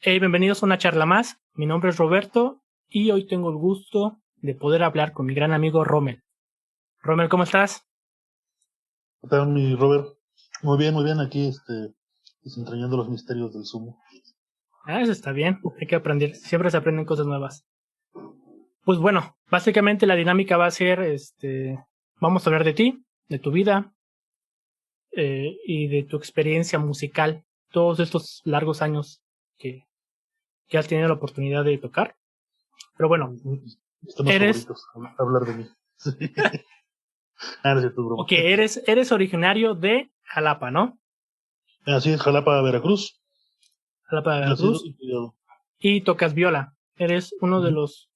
Hey, bienvenidos a una charla más. Mi nombre es Roberto y hoy tengo el gusto de poder hablar con mi gran amigo Rommel. Rommel, ¿cómo estás? ¿Qué tal, mi Robert? Muy bien, aquí, desentrañando los misterios del sumo. Eso está bien. Hay que aprender. Siempre se aprenden cosas nuevas. Pues bueno, básicamente la dinámica va a ser, vamos a hablar de ti, de tu vida y de tu experiencia musical. Todos estos largos años que, que has tenido la oportunidad de tocar. Pero bueno, Mis temas eres, favoritos, hablar de mí. Sí. No es cierto, es broma. eres originario de Jalapa, ¿no? Así es, Jalapa, Veracruz. Jalapa de Nacido Veracruz. y criado. Y tocas viola. Eres uno de Ujú. los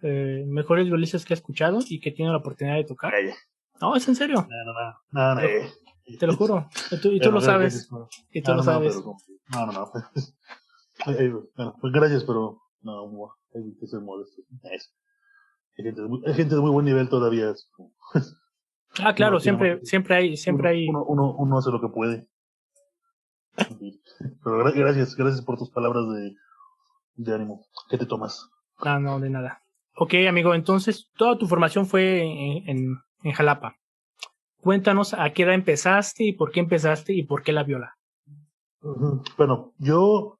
mejores violistas que he escuchado y que tiene la oportunidad de tocar. Ya. No, es en serio. No, Te lo, te lo juro. Y tú lo Bueno, gracias. sabes. Y tú lo Pero sabes. no. No. Bueno, pues gracias, pero no, hay que ser modesto. Eso. Hay gente de muy buen nivel todavía. Ah, claro, Uno tiene más. siempre hay. Uno hace lo que puede. Sí. Pero gracias por tus palabras de ánimo. ¿Qué te tomas? No, no, de nada. Ok, amigo, entonces toda tu formación fue en Jalapa. Cuéntanos a qué edad empezaste y por qué la viola. Bueno, yo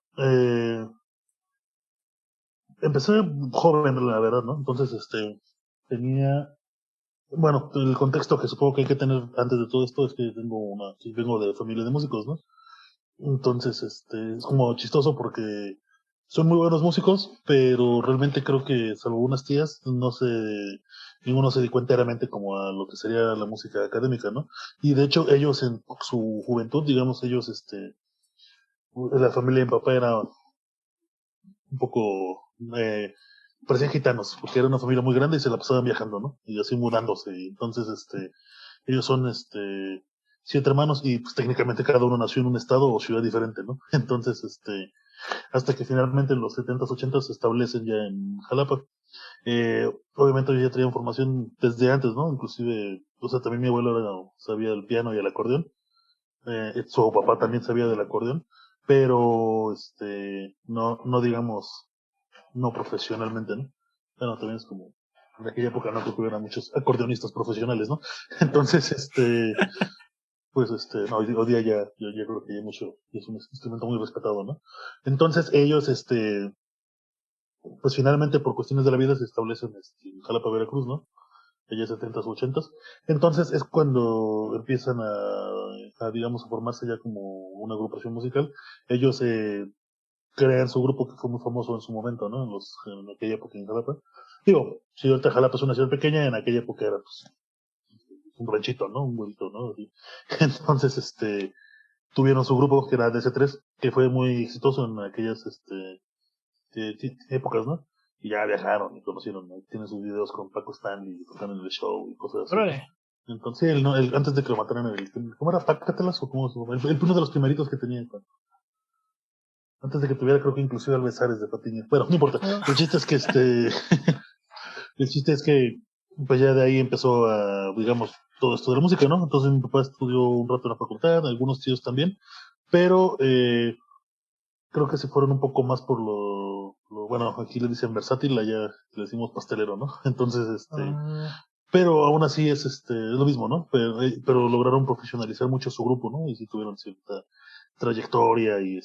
empecé joven, la verdad, ¿no? Entonces, tenía, bueno, el contexto que supongo que hay que tener antes de todo esto es que sí, vengo de familia de músicos, ¿no? Entonces, es como chistoso porque son muy buenos músicos, pero realmente creo que, salvo unas tías, ninguno se dedicó enteramente como a lo que sería la música académica, ¿no? Y de hecho, ellos en su juventud, digamos, la familia de mi papá era un poco, parecían gitanos, porque era una familia muy grande y se la pasaban viajando, ¿no? Y así mudándose. Y entonces, ellos son, 7 hermanos y pues técnicamente cada uno nació en un estado o ciudad diferente, ¿no? Entonces, hasta que finalmente en los 70s, 80s se establecen ya en Jalapa. Obviamente yo ya traía formación desde antes, ¿no? Inclusive, o sea, también mi abuelo sabía el piano y el acordeón. Su papá también sabía del acordeón, pero, no digamos, no profesionalmente, ¿no? Bueno, también es como, en aquella época no creo que hubiera muchos acordeonistas profesionales, ¿no? Entonces, pues, no, hoy día ya creo que hay mucho, y es un instrumento muy respetado, ¿no? Entonces ellos, pues finalmente por cuestiones de la vida se establecen en Jalapa, Veracruz, ¿no? Allá 70s, 80s. Entonces es cuando empiezan digamos, a formarse ya como una agrupación musical. Ellos crean su grupo que fue muy famoso en su momento, ¿no? En aquella época en Jalapa. Digo, si ahorita Jalapa es una ciudad pequeña, en aquella época era pues un ranchito, ¿no? Un pueblito, ¿no? Así. Entonces, tuvieron su grupo que era DC3, que fue muy exitoso en aquellas épocas, ¿no? Y ya viajaron y conocieron, ¿no? Tienen sus videos con Paco Stanley, tocando en el show y cosas así. Órale. Entonces, él, ¿no? Antes de que lo mataran, ¿cómo era? ¿Pácatelas o cómo se llama? Uno de los primeritos que tenía. Antes de que tuviera, creo que inclusive Albezares de Patiño. Bueno, no importa. El chiste es que el chiste es que pues ya de ahí empezó digamos, todo esto de la música, ¿no? Entonces mi papá estudió un rato en la facultad, algunos tíos también, pero creo que se fueron un poco más por bueno, aquí le dicen versátil, allá le decimos pastelero, ¿no? Entonces, pero aún así es lo mismo, ¿no? Pero lograron profesionalizar mucho su grupo, ¿no? Y sí tuvieron cierta trayectoria y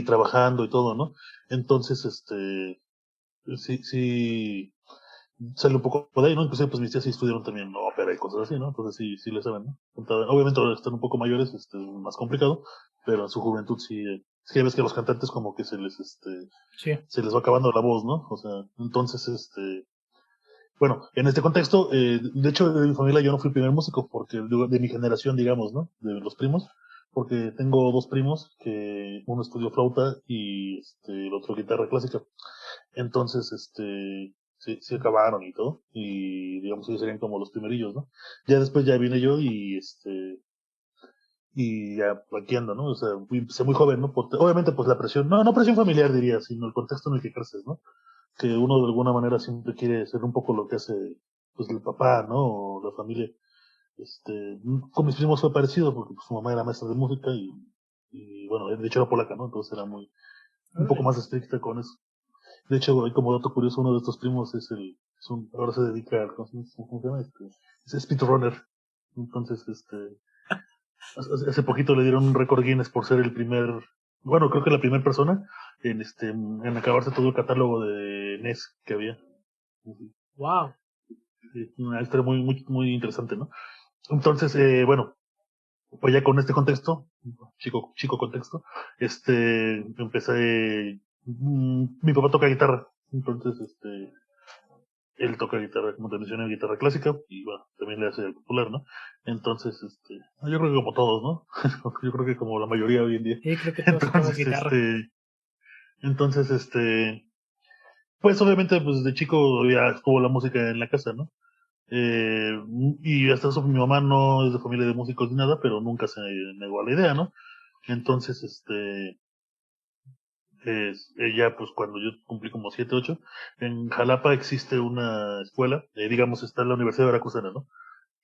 trabajando y todo, ¿no? Entonces, sí, sale un poco de ahí, ¿no? Inclusive, pues mis tías sí estudiaron también ópera y cosas así, ¿no? Entonces sí le saben, ¿no? Obviamente ahora están un poco mayores, es más complicado, pero en su juventud sí, es que ves que a los cantantes como que Sí. se les va acabando la voz, ¿no? O sea, entonces, bueno, en este contexto, de hecho, de mi familia yo no fui el primer músico, porque de mi generación, digamos, ¿no? De los primos, porque tengo dos primos que uno estudió flauta y el otro guitarra clásica. Entonces, sí acabaron y todo, y digamos ellos serían como los primerillos, ¿no? Ya después ya vine yo y ya aquí ando, ¿no? O sea, empecé muy joven, ¿no? Obviamente, pues la presión, no presión familiar diría, sino el contexto en el que creces, ¿no? Que uno de alguna manera siempre quiere ser un poco lo que hace, pues el papá, ¿no? O la familia. Con mis primos fue parecido, porque pues, su mamá era maestra de música y bueno, de hecho era polaca, ¿no? Entonces era un poco más estricta con eso. De hecho, como dato curioso, uno de estos primos ahora se dedica al, ¿cómo se llama? Es speedrunner. Entonces, hace poquito le dieron un récord Guinness por ser el primer, bueno, creo que la primera persona en acabarse todo el catálogo de NES que había. Wow. Una historia muy interesante, ¿no? Entonces, bueno, pues ya con este contexto, chico contexto, empecé, mi papá toca guitarra, entonces, él toca guitarra, como te mencioné, guitarra clásica, y bueno, también le hace el popular, ¿no? Entonces, yo creo que como todos, ¿no? Yo creo que como la mayoría hoy en día. Sí, creo que todos tocamos Entonces, guitarra. entonces, pues obviamente, pues de chico ya estuvo la música en la casa, ¿no? Eh, y hasta eso mi mamá no es de familia de músicos ni nada, pero nunca se negó a la idea, ¿no? Entonces, ella, pues cuando yo cumplí como 7 8 en Jalapa existe una escuela, digamos, está la Universidad de Veracruzana, ¿no?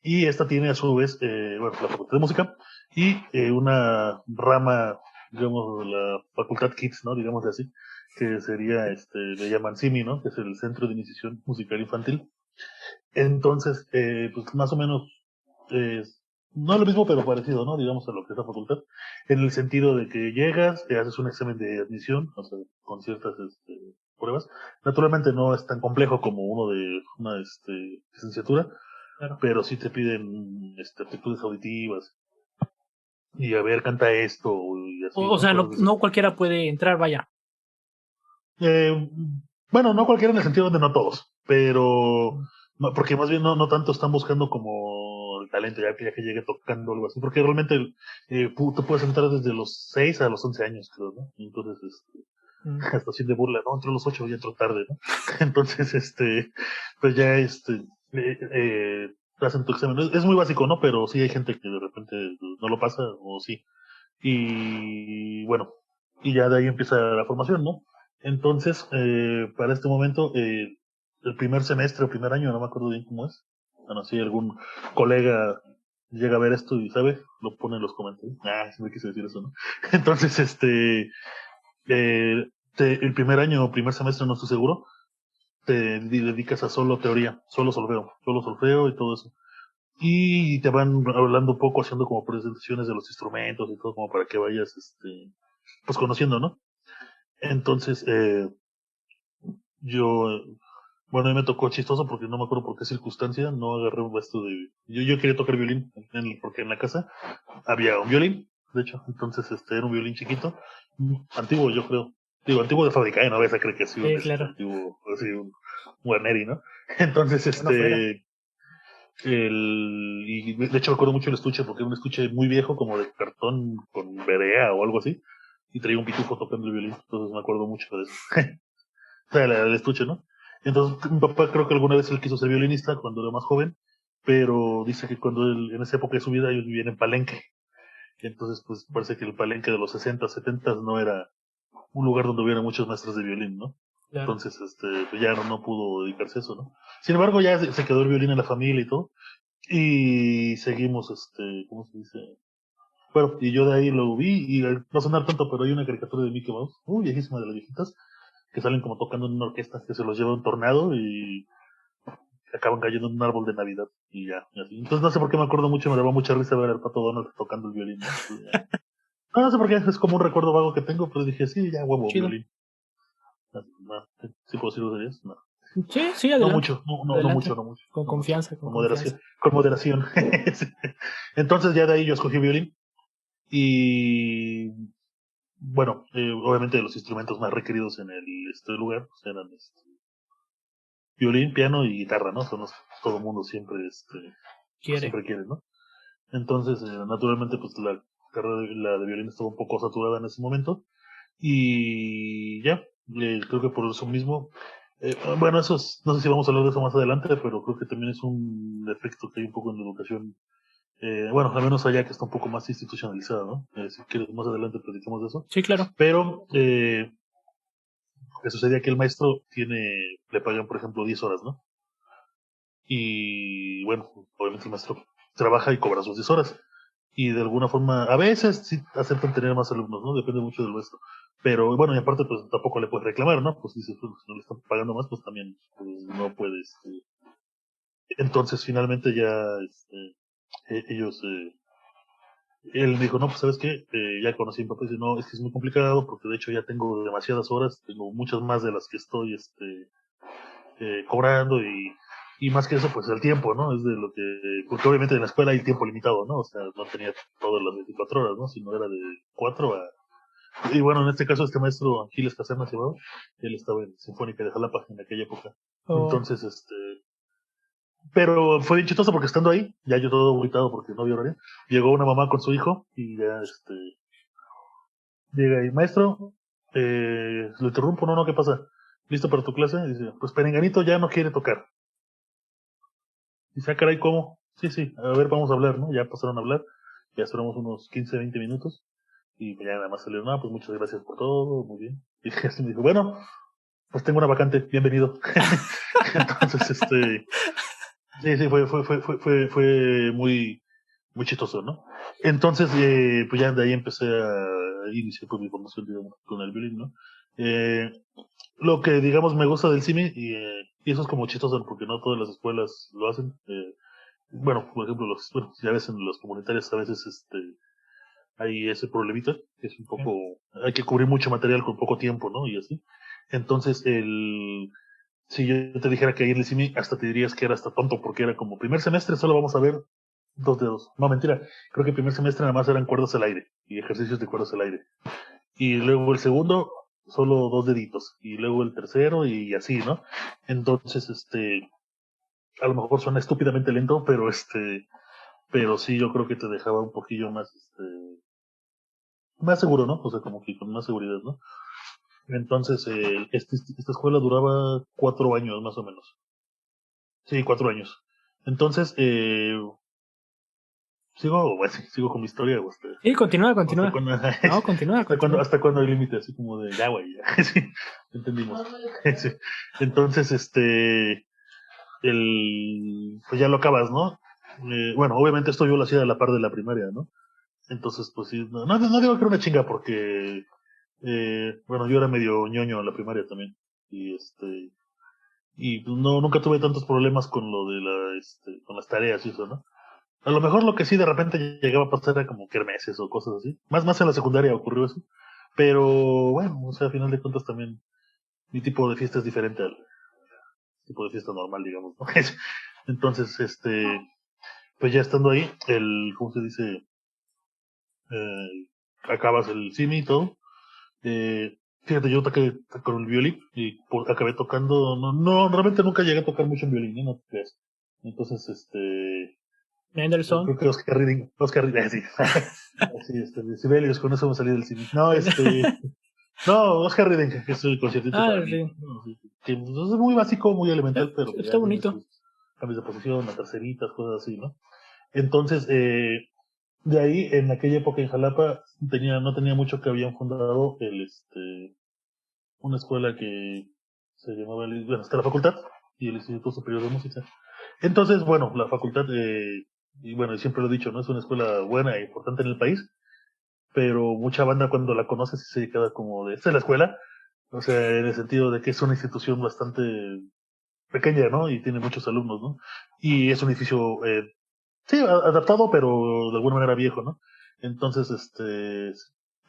Y esta tiene a su vez, bueno, la Facultad de Música y una rama, digamos, la Facultad Kids, ¿no? Digamos así, que sería, le llaman CIMI, ¿no? Que es el Centro de Iniciación Musical Infantil. Entonces, pues más o menos, eh, no es lo mismo, pero parecido, ¿no? Digamos a lo que es la facultad, en el sentido de que llegas, te haces un examen de admisión, o sea, con ciertas pruebas. Naturalmente no es tan complejo como uno de una licenciatura, Claro. pero sí te piden aptitudes auditivas y a ver, canta esto y así, O ¿no? sea, no, Cosas así. no cualquiera puede entrar, vaya. Eh, bueno, no cualquiera en el sentido de no todos, pero porque más bien no tanto están buscando como el talento, ya que llegue tocando o algo así, porque realmente tú puedes entrar desde los 6 a los 11 años, creo, ¿no? Y entonces, Mm. hasta así de burla, ¿no? Entro a los 8 y entro tarde, ¿no? Entonces, pues ya, hacen tu examen. Es muy básico, ¿no? Pero sí hay gente que de repente no lo pasa, o sí. Y bueno, y ya de ahí empieza la formación, ¿no? Entonces, para este momento, el primer semestre o primer año, no me acuerdo bien cómo es. Bueno, si algún colega llega a ver esto y sabe, lo pone en los comentarios. Sí me quise decir eso, ¿no? Entonces, el primer año o primer semestre, no estoy seguro, te dedicas a solo teoría, solo solfeo y todo eso. Y te van hablando un poco, haciendo como presentaciones de los instrumentos y todo, como para que vayas, pues conociendo, ¿no? Entonces, yo, bueno, a mí me tocó chistoso porque no me acuerdo por qué circunstancia, no agarré un esto de... Yo quería tocar violín, porque en la casa había un violín, de hecho, entonces era un violín chiquito, antiguo yo creo, digo, antiguo de fábrica, no ves a creer que sí, un Sí, claro. antiguo, así, un Guarneri, ¿no? Entonces, Bueno, fuera. y de hecho recuerdo mucho el estuche porque era un estuche muy viejo, como de cartón con berea o algo así, y traía un pitufo tocando el violín, entonces me acuerdo mucho de eso. O sea, el estuche, ¿no? Entonces, mi papá creo que alguna vez él quiso ser violinista cuando era más joven, pero dice que cuando él, en esa época de su vida, ellos vivían en Palenque. Y entonces, pues parece que el Palenque de los 60, 70 no era un lugar donde hubiera muchos maestros de violín, ¿no? Claro. Entonces, pues ya no pudo dedicarse a eso, ¿no? Sin embargo, ya se quedó el violín en la familia y todo. Y seguimos, ¿cómo se dice? Bueno, y yo de ahí lo vi, y no sonar tanto, pero hay una caricatura de Mickey Mouse, viejísima, de las viejitas, que salen como tocando en una orquesta, que se los lleva un tornado y acaban cayendo en un árbol de Navidad, y ya, y así. Entonces no sé por qué me acuerdo mucho, me daba mucha risa ver al Pato Donald tocando el violín, ¿no? Entonces, no sé por qué, es como un recuerdo vago que tengo, pero dije, sí, ya, huevo, Chido. violín. No, ¿sí puedo decir groserías? No. Sí, sí, No adelante. mucho, no Adelante. mucho, no mucho, Con no mucho. confianza, con Con confianza. moderación, con moderación. Sí. Entonces ya de ahí yo escogí violín. Y bueno, obviamente los instrumentos más requeridos en este lugar pues, eran violín, piano y guitarra, ¿no? Son los que todo el mundo pues, Quiere. siempre quiere, ¿no? Entonces, naturalmente, pues la carrera la de violín estaba un poco saturada en ese momento. Y ya, creo que por eso mismo, bueno, no sé si vamos a hablar de eso más adelante, pero creo que también es un defecto que hay un poco en la educación. Bueno, al menos allá que está un poco más institucionalizada, ¿no? Si quieres, más adelante platicamos de eso. Sí, claro. Pero lo que sucedía que el maestro le pagan, por ejemplo, 10 horas, ¿no? Y bueno, obviamente el maestro trabaja y cobra sus 10 horas. y de alguna forma, a veces sí aceptan tener más alumnos, ¿no? Depende mucho del maestro. Pero bueno, y aparte, pues tampoco le puedes reclamar, ¿no? Pues dices, pues, si no le están pagando más, pues también pues, no puedes. Entonces, finalmente ya ellos, él me dijo, no, pues sabes qué, ya conocí a mi papá y dice, no, es que es muy complicado porque de hecho ya tengo demasiadas horas, tengo muchas más de las que estoy cobrando y más que eso, pues el tiempo, ¿no? Es de lo que, porque obviamente en la escuela hay tiempo limitado, ¿no? O sea, no tenía todas las 24 horas, ¿no? Sino era de 4 a... Y bueno, en este caso este maestro Aquiles Caserna se llamaba, él estaba en Sinfónica de Jalapa en aquella época. Oh, Entonces, pero fue bien chistoso porque estando ahí, ya yo todo agüitado porque no había horario, llegó una mamá con su hijo y ya, llega ahí, maestro, lo interrumpo, no, no, ¿qué pasa? ¿Listo para tu clase? Y dice, pues Perenganito ya no quiere tocar. Dice, ah, caray, ¿cómo? Sí, sí, a ver, vamos a hablar, ¿no? Ya pasaron a hablar, ya esperamos unos 15, 20 minutos, y ya nada más salieron, pues muchas gracias por todo, muy bien. Y así me dijo, bueno, pues tengo una vacante, bienvenido. Entonces, sí, sí, fue muy, muy chistoso, ¿no? Entonces, pues ya de ahí empecé a iniciar pues, mi formación, digamos, con el violín, ¿no? Lo que, digamos, me gusta del CIMI, y eso es como chistoso, porque no todas las escuelas lo hacen, bueno, por ejemplo, bueno, ya ves en los comunitarios a veces hay ese problemita, que es un poco, hay que cubrir mucho material con poco tiempo, ¿no? Y así. Entonces, si yo te dijera que ahí en el CIMI, hasta te dirías que era hasta tonto, porque era como primer semestre solo vamos a ver 2 dedos. No, mentira. Creo que el primer semestre nada más eran cuerdas al aire y ejercicios de cuerdas al aire. Y luego el segundo, solo 2 deditos. Y luego el tercero y así, ¿no? Entonces, a lo mejor suena estúpidamente lento, pero sí yo creo que te dejaba un poquillo más, más seguro, ¿no? O sea, como que con más seguridad, ¿no? Entonces, esta escuela duraba 4 años más o menos. Sí, 4 años. Entonces, sigo con mi historia, sí, continúa, hasta continúa. cuando, No, continúa, continúa. hasta cuando hay límite, así como de ya, güey, ya, sí, entendimos. Sí. Entonces, pues ya lo acabas, ¿no? Bueno, obviamente esto yo lo hacía a la par de la primaria, ¿no? Entonces, pues sí, no digo que era una chinga porque, bueno, yo era medio ñoño en la primaria también. Y pues, no, nunca tuve tantos problemas con lo de con las tareas y eso, ¿no? A lo mejor lo que sí de repente llegaba a pasar era como kermeses o cosas así. Más en la secundaria ocurrió eso. Pero bueno, o sea, a final de cuentas también mi tipo de fiesta es diferente al tipo de fiesta normal, digamos, ¿no? Entonces, pues ya estando ahí, ¿cómo se dice? Acabas el cine y todo. Fíjate, yo toqué con el violín y acabé tocando, realmente nunca llegué a tocar mucho en violín, ¿eh? No te creas. Entonces, Mendelssohn. creo que Oscar Reading, sí. Sí, de Sibelius, con eso me salí del cine. No, no, Oscar Reading, que es el conciertito Ah, para mí. sí. No, sí, sí, pues, es muy básico, muy elemental, pero Está ya tiene bonito. sus cambios de posición, las terceritas, cosas así, ¿no? Entonces, de ahí, en aquella época en Jalapa, no tenía mucho que habían fundado una escuela que se llamaba, bueno, hasta la facultad y el Instituto Superior de Música. Entonces, bueno, la facultad, y bueno, siempre lo he dicho, ¿no? Es una escuela buena e importante en el país, pero mucha banda cuando la conoce sí se queda como de, esta es la escuela, o sea, en el sentido de que es una institución bastante pequeña, ¿no? Y tiene muchos alumnos, ¿no? Y es un edificio, sí, adaptado, pero de alguna manera viejo, ¿no? Entonces,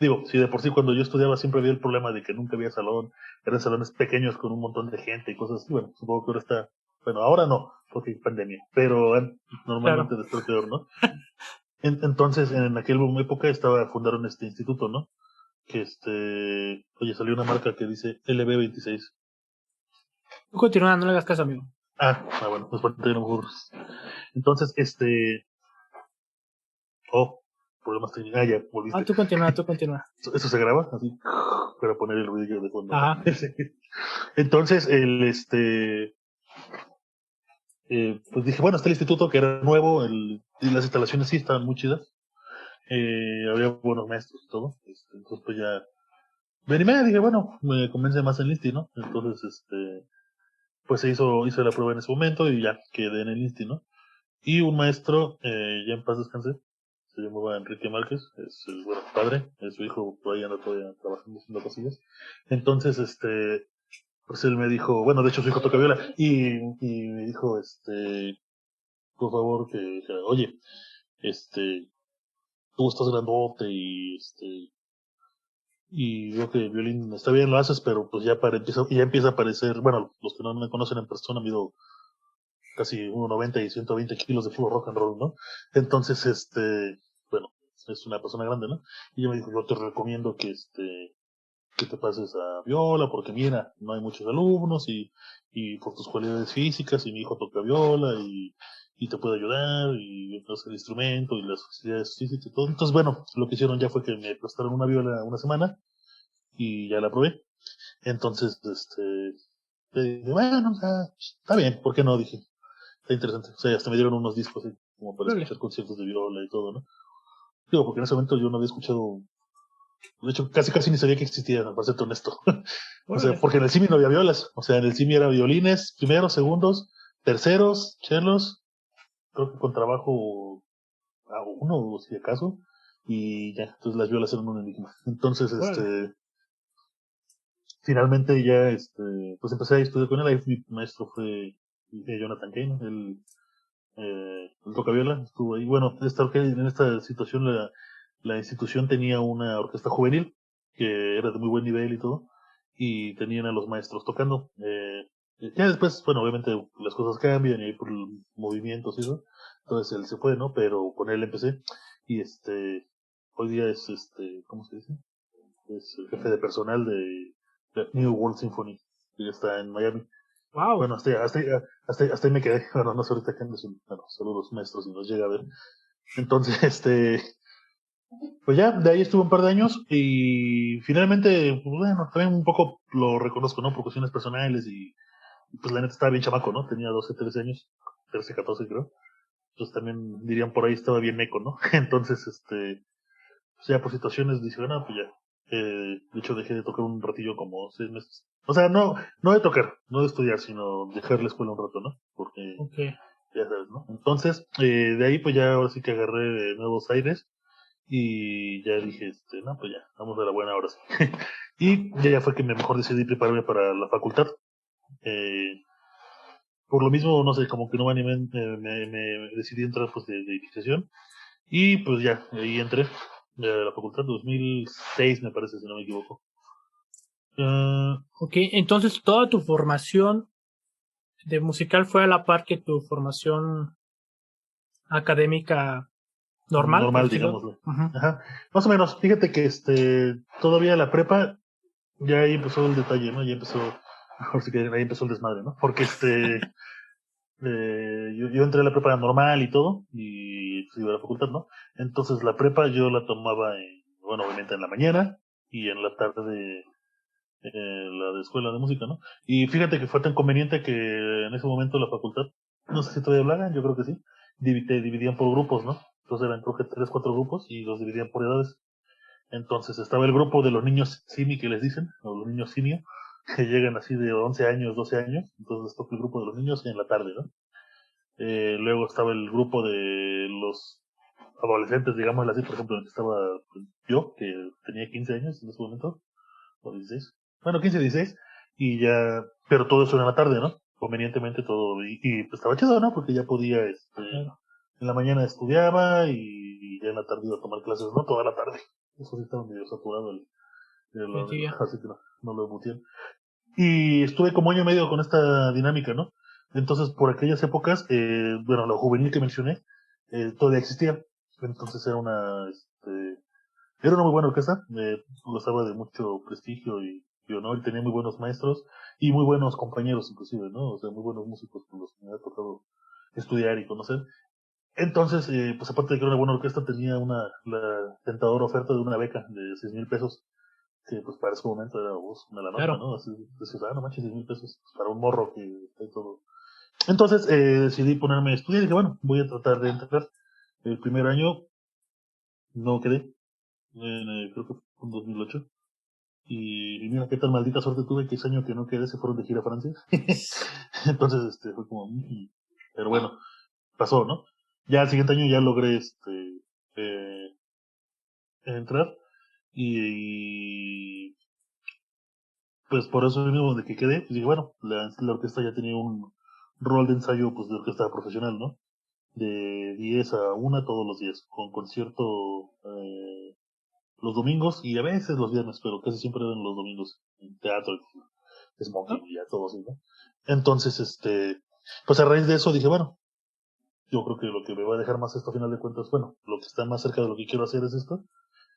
digo, si de por sí cuando yo estudiaba siempre había el problema de que nunca había salón, eran salones pequeños con un montón de gente y cosas así, bueno, supongo que ahora está, bueno, ahora no, porque hay pandemia, pero Claro. normalmente de estar peor, ¿no? Entonces, en aquella época fundaron este instituto, ¿no? Que oye, salió una marca que dice LB26. Tú continúa, no le hagas caso, amigo. Bueno, pues para tener mejor. Entonces, oh, problemas técnicos. Ya, Ah, volviste. tú continúa, tú continúa. Eso se graba así para poner el ruido de fondo, ¿no? Ajá. Entonces, pues dije, bueno, está el instituto que era nuevo, y las instalaciones sí estaban muy chidas. Había buenos maestros y todo. Entonces, pues ya me animé, dije, bueno, me convence más el INSTI, ¿no? Entonces, pues hice la prueba en ese momento y ya quedé en el INSTI, ¿no? Y un maestro, ya en paz descansé, se llamaba Enrique Márquez, es el bueno padre, su hijo por ahí anda todavía trabajando haciendo cosillas. Entonces, pues él me dijo, bueno, de hecho su hijo toca viola, y me dijo, por favor, que oye, tú estás grandote y veo que el violín está bien, lo haces, pero pues ya empieza a aparecer, bueno, los que no me conocen en persona, mido casi 1,90 y 120 kilos de puro rock and roll, ¿no? Entonces, bueno, es una persona grande, ¿no? Y ella me dijo, yo te recomiendo que te pases a viola, porque mira, no hay muchos alumnos y por tus cualidades físicas, y mi hijo toca viola y te puede ayudar, y entonces el instrumento y las facilidades físicas y todo. Entonces, bueno, lo que hicieron ya fue que me prestaron una viola una semana y ya la probé. Entonces, dije, bueno, o sea, está bien, ¿por qué no? Dije, está interesante. O sea, hasta me dieron unos discos así, como para Órale, escuchar conciertos de viola y todo, ¿no? Digo, porque en ese momento yo no había escuchado, de hecho, casi ni sabía que existía, para serte honesto. O sea, órale. porque en el CIMI no había violas. O sea, en el CIMI era violines, primeros, segundos, terceros, chelos, creo que con trabajo a uno, si acaso, y ya, entonces las violas eran un enigma. Entonces, Órale. finalmente ya, pues empecé a estudiar con él, ahí mi maestro fue Jonathan Kane, el toca viola, estuvo ahí. Bueno, en esta situación la institución tenía una orquesta juvenil que era de muy buen nivel y todo, y tenían a los maestros tocando. Ya después, bueno, obviamente las cosas cambian y hay por movimientos y eso, entonces él se fue, ¿no? Pero con él empecé y hoy día es ¿cómo se dice? Es el jefe de personal de New World Symphony, que ya está en Miami. Wow. Bueno, hasta ahí me quedé. Bueno, no sé ahorita que andes, bueno, saludos maestros si nos llega a ver. Entonces, pues ya, de ahí estuve un par de años y finalmente, pues bueno, también un poco lo reconozco, ¿no? Por cuestiones personales y pues la neta estaba bien chamaco, ¿no? Tenía 12, 13 años, 13, 14 creo. Entonces también dirían por ahí estaba bien meco, ¿no? Entonces, pues ya por situaciones dije, bueno, pues ya. De hecho dejé de tocar un ratillo como 6 meses. O sea, no de tocar, no de estudiar, sino dejar la escuela un rato, ¿no? Porque Ok. ya sabes, ¿no? Entonces, de ahí pues ya ahora sí que agarré nuevos aires y ya dije, no, pues ya, vamos a la buena ahora sí. Y ya fue que mejor decidí prepararme para la facultad. Eh, por lo mismo, no sé, como que no me animé, me decidí entrar pues de iniciación y pues ya, ahí entré a la facultad 2006 me parece, si no me equivoco. Ok, entonces toda tu formación de musical fue a la par que tu formación académica normal, por Normal, decirlo. digámoslo. Ujú. Ajá. Más o menos, fíjate que todavía la prepa, ya ahí empezó el detalle, ¿no? Ya empezó, ahora sí que ahí empezó el desmadre, ¿no? Porque yo entré a la prepa normal y todo, y pues iba a la facultad, ¿no? Entonces la prepa yo la tomaba, bueno, obviamente en la mañana y en la tarde la de escuela de música, ¿no? Y fíjate que fue tan conveniente que en ese momento la facultad, no sé si todavía lo hagan, yo creo que sí, te dividían por grupos, ¿no? Entonces eran creo que 3, 4 grupos y los dividían por edades. Entonces estaba el grupo de los niños simi que les dicen, o los niños simio, que llegan así de 11 años, 12 años, entonces les toca el grupo de los niños en la tarde, ¿no? Luego estaba el grupo de los adolescentes, digámoslo así, por ejemplo, en el que estaba yo, que tenía 15 años en ese momento, o 16. Bueno, 15, 16, y ya, pero todo eso era en la tarde, ¿no? Convenientemente todo, y pues estaba chido, ¿no? Porque ya podía, Claro. en la mañana estudiaba y ya en la tarde iba a tomar clases, ¿no? Toda la tarde. Eso sí estaba medio saturado El día. así que no lo muteé. Y estuve como año y medio con esta dinámica, ¿no? Entonces, por aquellas épocas, bueno, lo juvenil que mencioné, todavía existía. Entonces era una muy buena orquesta, gozaba de mucho prestigio y honor, y tenía muy buenos maestros y muy buenos compañeros inclusive, ¿no? O sea, muy buenos músicos con los que me ha tocado estudiar y conocer. Entonces, pues aparte de que era una buena orquesta, tenía la tentadora oferta de una beca de 6,000 pesos, que pues para ese momento era una la nota, Claro. ¿no? Así, decías, no manches, 6,000 pesos, pues, para un morro que está y todo. Entonces, decidí ponerme a estudiar y dije, bueno, voy a tratar de entrar. El primer año no quedé, creo que fue en 2008. Y mira qué tan maldita suerte tuve que ese año que no quedé se fueron de gira a Francia. Entonces, fue como, pero bueno, pasó, ¿no? Ya el siguiente año ya logré, eh, entrar y pues por eso mismo de que quedé, pues dije, bueno, la orquesta ya tenía un rol de ensayo pues de orquesta profesional, ¿no? De 10 a 1 todos los días, con concierto los domingos y a veces los viernes, pero casi siempre eran los domingos, en teatro, ¿no? smoking y ya todo así, ¿no? Entonces, pues a raíz de eso dije, bueno, yo creo que lo que me va a dejar más esto a final de cuentas, bueno, lo que está más cerca de lo que quiero hacer es esto,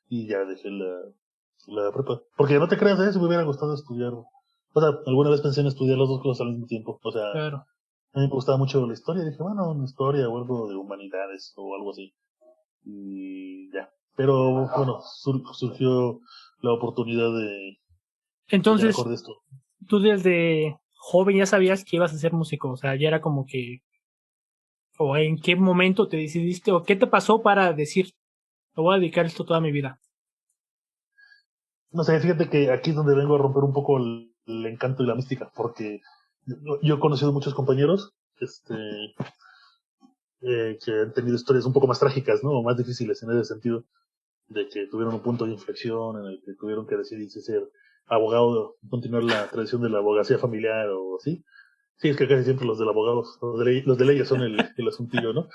y ya dejé la prepa. Porque no te creas, si me hubiera gustado estudiar, o sea, alguna vez pensé en estudiar las dos cosas al mismo tiempo, o sea, a Claro. mí me gustaba mucho la historia, dije, bueno, una historia o algo de humanidades o algo así, y ya. Pero bueno, surgió la oportunidad de, pues ya mejor Entonces, de esto. tú desde joven ya sabías que ibas a ser músico, o sea, ya era como que, o en qué momento te decidiste, o qué te pasó para decir, me voy a dedicar a esto toda mi vida. No sé, fíjate que aquí es donde vengo a romper un poco el encanto y la mística, porque yo he conocido muchos compañeros, que han tenido historias un poco más trágicas, ¿no? O más difíciles en ese sentido, de que tuvieron un punto de inflexión en el que tuvieron que decidir si ser abogado, continuar la tradición de la abogacía familiar o así. Sí, es que casi siempre los del abogados, los de leyes son el asuntillo, ¿no?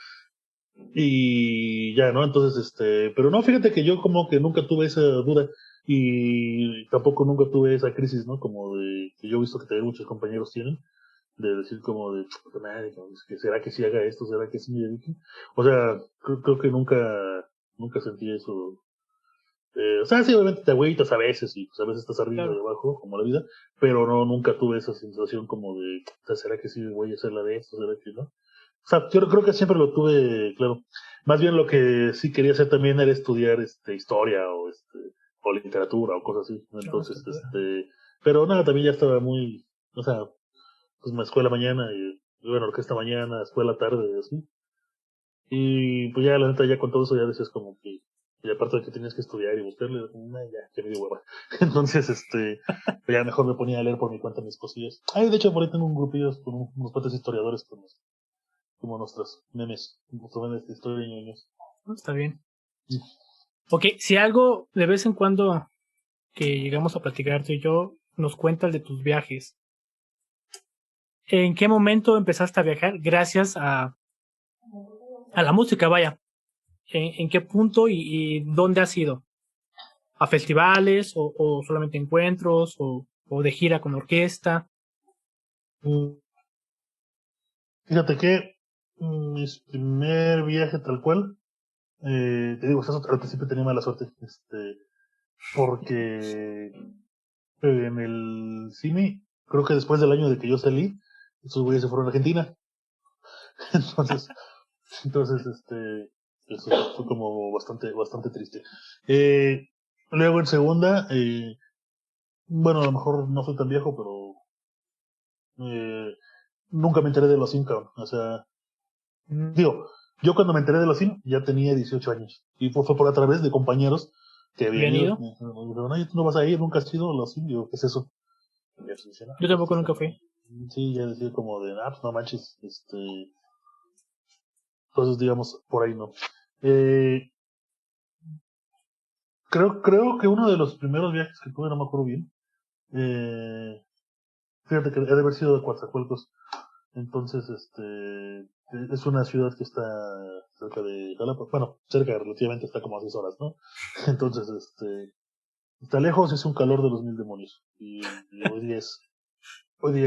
Y ya, ¿no? Entonces, pero no, fíjate que yo como que nunca tuve esa duda y tampoco nunca tuve esa crisis, ¿no? Como de que yo he visto que también muchos compañeros tienen, de decir como de, "Puta madre, que será que sí haga esto, será que sí me dedique". O sea, creo que nunca sentí eso. O sea, sí, obviamente te agüitas a veces y pues a veces estás arriba y Claro. abajo, como la vida, pero no, nunca tuve esa sensación como de, "Puta, ¿será que sí voy a hacer la de esto? ¿Será que no?". O sea, yo creo que siempre lo tuve claro. Más bien lo que sí quería hacer también era estudiar historia o literatura o cosas así. No, Entonces, claro. pero nada, también ya estaba muy, o sea, pues una escuela mañana y bueno, orquesta mañana, escuela tarde y así. Y pues ya la neta ya con todo eso ya decías como que, y aparte de que tenías que estudiar y buscarle, ya me dio hueva. Entonces, pues ya mejor me ponía a leer por mi cuenta mis cosillas. Ay, de hecho por ahí tengo un grupillo con unos cuantos historiadores como nuestros memes de historia y ñoños. No, está bien. Ok, si algo de vez en cuando que llegamos a platicar tú y yo, nos cuentas de tus viajes. ¿En qué momento empezaste a viajar gracias a la música, vaya? En qué punto y dónde has ido? ¿A festivales o solamente encuentros o de gira con orquesta? Mm, Fíjate que mi primer viaje tal cual, te digo, al principio tenía mala suerte, porque en el cine, creo que después del año de que yo salí, esos güeyes se fueron a Argentina. Entonces, eso fue como bastante triste. Eh, Luego en segunda, bueno, a lo mejor no soy tan viejo, pero nunca me enteré de los Incas. O sea, digo, yo cuando me enteré de los Sim ya tenía 18 años. Y fue por a través de compañeros que habían ¿Habían ido. ido? Me dijeron, oye, tú no vas a ir, nunca has ido a los Sim. Digo, ¿qué es eso? Y ya se decía, no, Yo pues que tampoco están nunca fui. ahí. Sí, ya decía como de, pues no manches, entonces digamos, por ahí no. Eh, creo que uno de los primeros viajes que tuve, no me acuerdo bien, fíjate que ha de haber sido de Coatzacoalcos. Entonces, es una ciudad que está cerca de Jalapa. Bueno, cerca relativamente, está como a 6 horas, ¿no? Entonces, está lejos, es un calor de los mil demonios. Y hoy día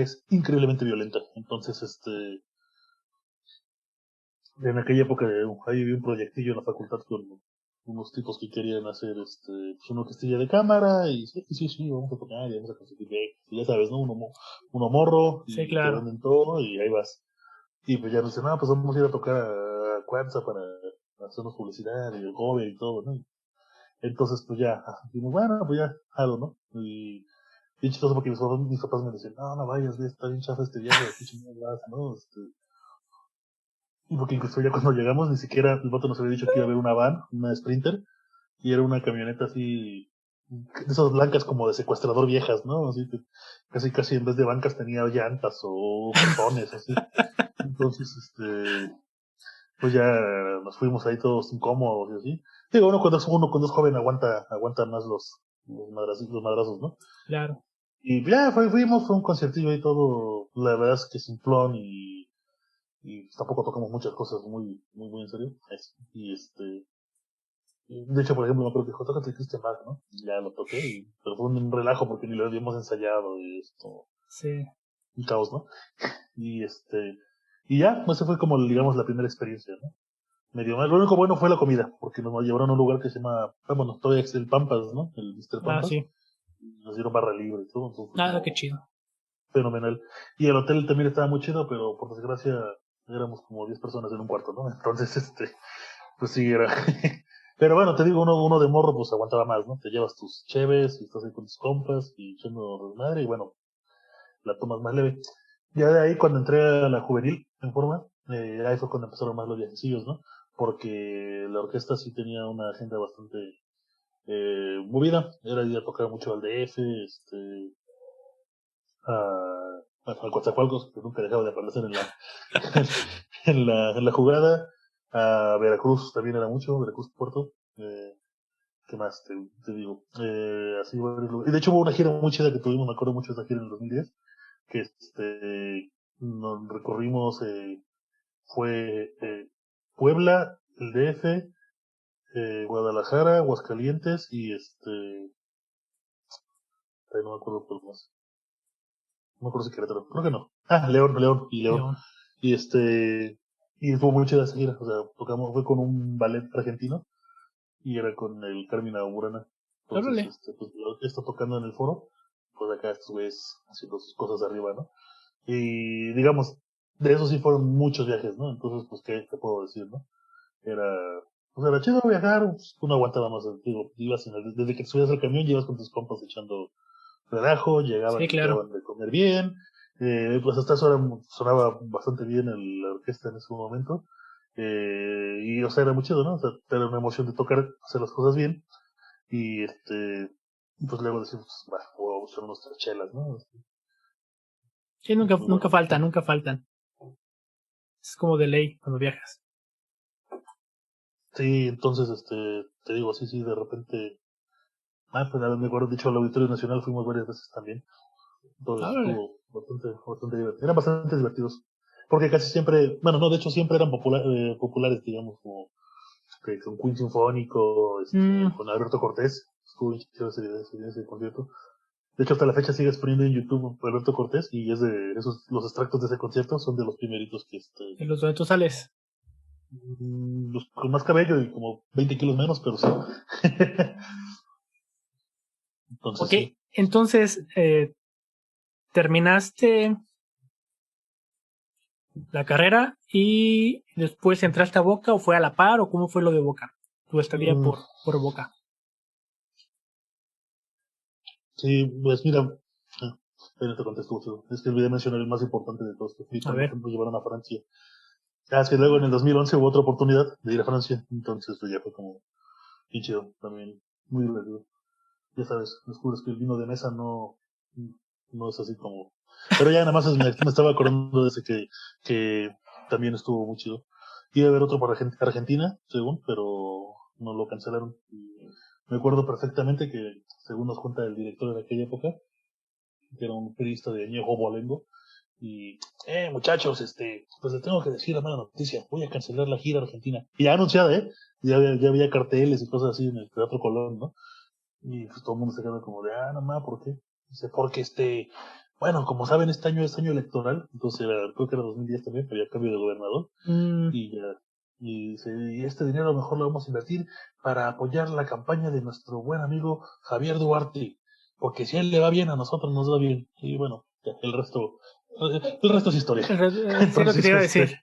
es increíblemente violenta. Entonces, en aquella época ahí vi un proyectillo en la facultad con unos tipos que querían hacer pues una orquestilla de cámara y sí, vamos a tocar y vamos a conseguir becas, y ya sabes, ¿no? Uno morro Sí, y te claro. venden todo y ahí vas. Y pues ya nos dicen, pues vamos a ir a tocar a Cuanza para hacernos publicidad y el cover y todo, ¿no? Entonces pues ya, dijimos, bueno, pues ya, jalo, ¿no? Y bien chistoso porque mis papás me decían, no vayas, güey, está bien chafa este viaje, aquí chingados, ¿no? Y porque incluso ya cuando llegamos ni siquiera el vato nos había dicho que iba a haber una van, una Sprinter, y era una camioneta así, de esas blancas como de secuestrador viejas, ¿no? Así que casi en vez de bancas tenía llantas o portones, así. Entonces, pues ya nos fuimos ahí todos incómodos y así. Digo, uno cuando es joven aguanta más los madrazos, ¿no? Claro. Y ya fuimos, fue un conciertillo ahí todo, la verdad es que simplón y tampoco tocamos muchas cosas muy en serio. De hecho, por ejemplo, me acuerdo que dijo, tócate Christian Bach, ¿no? Y ya lo toqué, pero fue un relajo porque ni lo habíamos ensayado y esto, Sí. un caos, ¿no? Y y ya, esa fue como, digamos, la primera experiencia, ¿no? Medio mal. Lo único bueno fue la comida, porque nos llevaron a un lugar que se llama, bueno, todavía es el Pampas, ¿no? El Mr. Ah, Pampas. sí. Nos dieron barra libre y todo, entonces fue Nada, qué como chido. fenomenal. Y el hotel también estaba muy chido, pero por desgracia éramos como 10 personas en un cuarto, ¿no? Entonces, pues sí, era. Pero bueno, te digo, uno de morro pues aguantaba más, ¿no? Te llevas tus cheves y estás ahí con tus compas y echando desmadre y bueno, la tomas más leve. Ya de ahí cuando entré a la juvenil en forma, ahí fue cuando empezaron más los viajecillos, ¿no? Porque la orquesta sí tenía una agenda bastante movida, era ir a tocar mucho al DF, al Coatzacoalcos, que nunca dejaba de aparecer en la jugada, a Veracruz también era mucho, Veracruz Puerto, ¿qué más te digo? Así varios lugares. Y de hecho hubo una gira muy chida que tuvimos, me acuerdo mucho de esa gira en el 2010, que nos recorrimos, fue Puebla, el DF, Guadalajara, Aguascalientes y no me acuerdo por más. No me acuerdo si Querétaro, creo que no. Ah, León. León. Y y estuvo muy chida esa gira, o sea, fue con un ballet argentino y era con el Carmina Burana. Entonces, Órale. pues está tocando en el foro, pues acá estos güeyes haciendo sus cosas arriba, ¿no? Y digamos, de eso sí fueron muchos viajes, ¿no? Entonces, pues, ¿qué te puedo decir, no? Era, pues era chido viajar, pues, uno aguantaba más, digo, desde que te subías al camión, llevas con tus compas echando relajo, llegaban Sí, y te claro. daban de comer bien, pues hasta eso sonaba bastante bien la orquesta en ese momento, y o sea, era muy chido, ¿no? O sea, era una emoción de tocar, hacer las cosas bien, y pues luego decimos, va, voy a buscar unos tres chelas, ¿no? Sí, Y nunca, pues nunca bueno, faltan, nunca faltan. Es como de ley cuando viajas. sí, entonces, te digo, sí, de repente, pues nada, me acuerdo, dicho, al Auditorio Nacional fuimos varias veces también. Entonces Órale. estuvo bastante divertido. Eran bastante divertidos. Porque casi siempre, bueno, no, de hecho siempre eran populares, digamos, como con Queen Sinfónico, Mm, con Alberto Cortés. Estuvo bien chido ese concierto. De hecho, hasta la fecha sigues poniendo en YouTube Alberto Cortés y es de esos, los extractos de ese concierto son de los primeritos que, de los donde tú sales. los con más cabello y como 20 kilos menos, pero sí. Entonces Ok, sí. entonces, terminaste la carrera y después entraste a Boca o fue a la par o cómo fue lo de Boca. Tu estadía Mm, por Boca. sí, pues mira, en te contesto mucho. Es que olvidé mencionar el más importante de todos, que fue A cuando ver. nos llevaron a Francia. Ah, es que luego en el 2011 hubo otra oportunidad de ir a Francia, entonces pues ya fue como bien chido, también muy divertido. Ya sabes, descubres que el vino de mesa no es así como... Pero ya nada más me estaba acordando de ese que también estuvo muy chido. Iba a haber otro para Argentina, según, pero no lo cancelaron. Y me acuerdo perfectamente que, según nos cuenta el director de aquella época, que era un periodista de Ñejo Bolengo, y, muchachos, pues les tengo que decir la mala noticia, voy a cancelar la gira argentina. Y ya anunciada, ya había carteles y cosas así en el Teatro Colón, ¿no? Y pues todo el mundo se queda como de, nomás, ¿por qué? Dice, porque bueno, como saben, este año es año electoral, entonces creo que era 2010 también, que había cambio de gobernador, Mm, y ya, y dice, y este dinero mejor lo vamos a invertir para apoyar la campaña de nuestro buen amigo Javier Duarte, porque si a él le va bien, a nosotros nos va bien, y bueno, ya, el resto es historia. sí, es lo que te Entonces, iba a decir.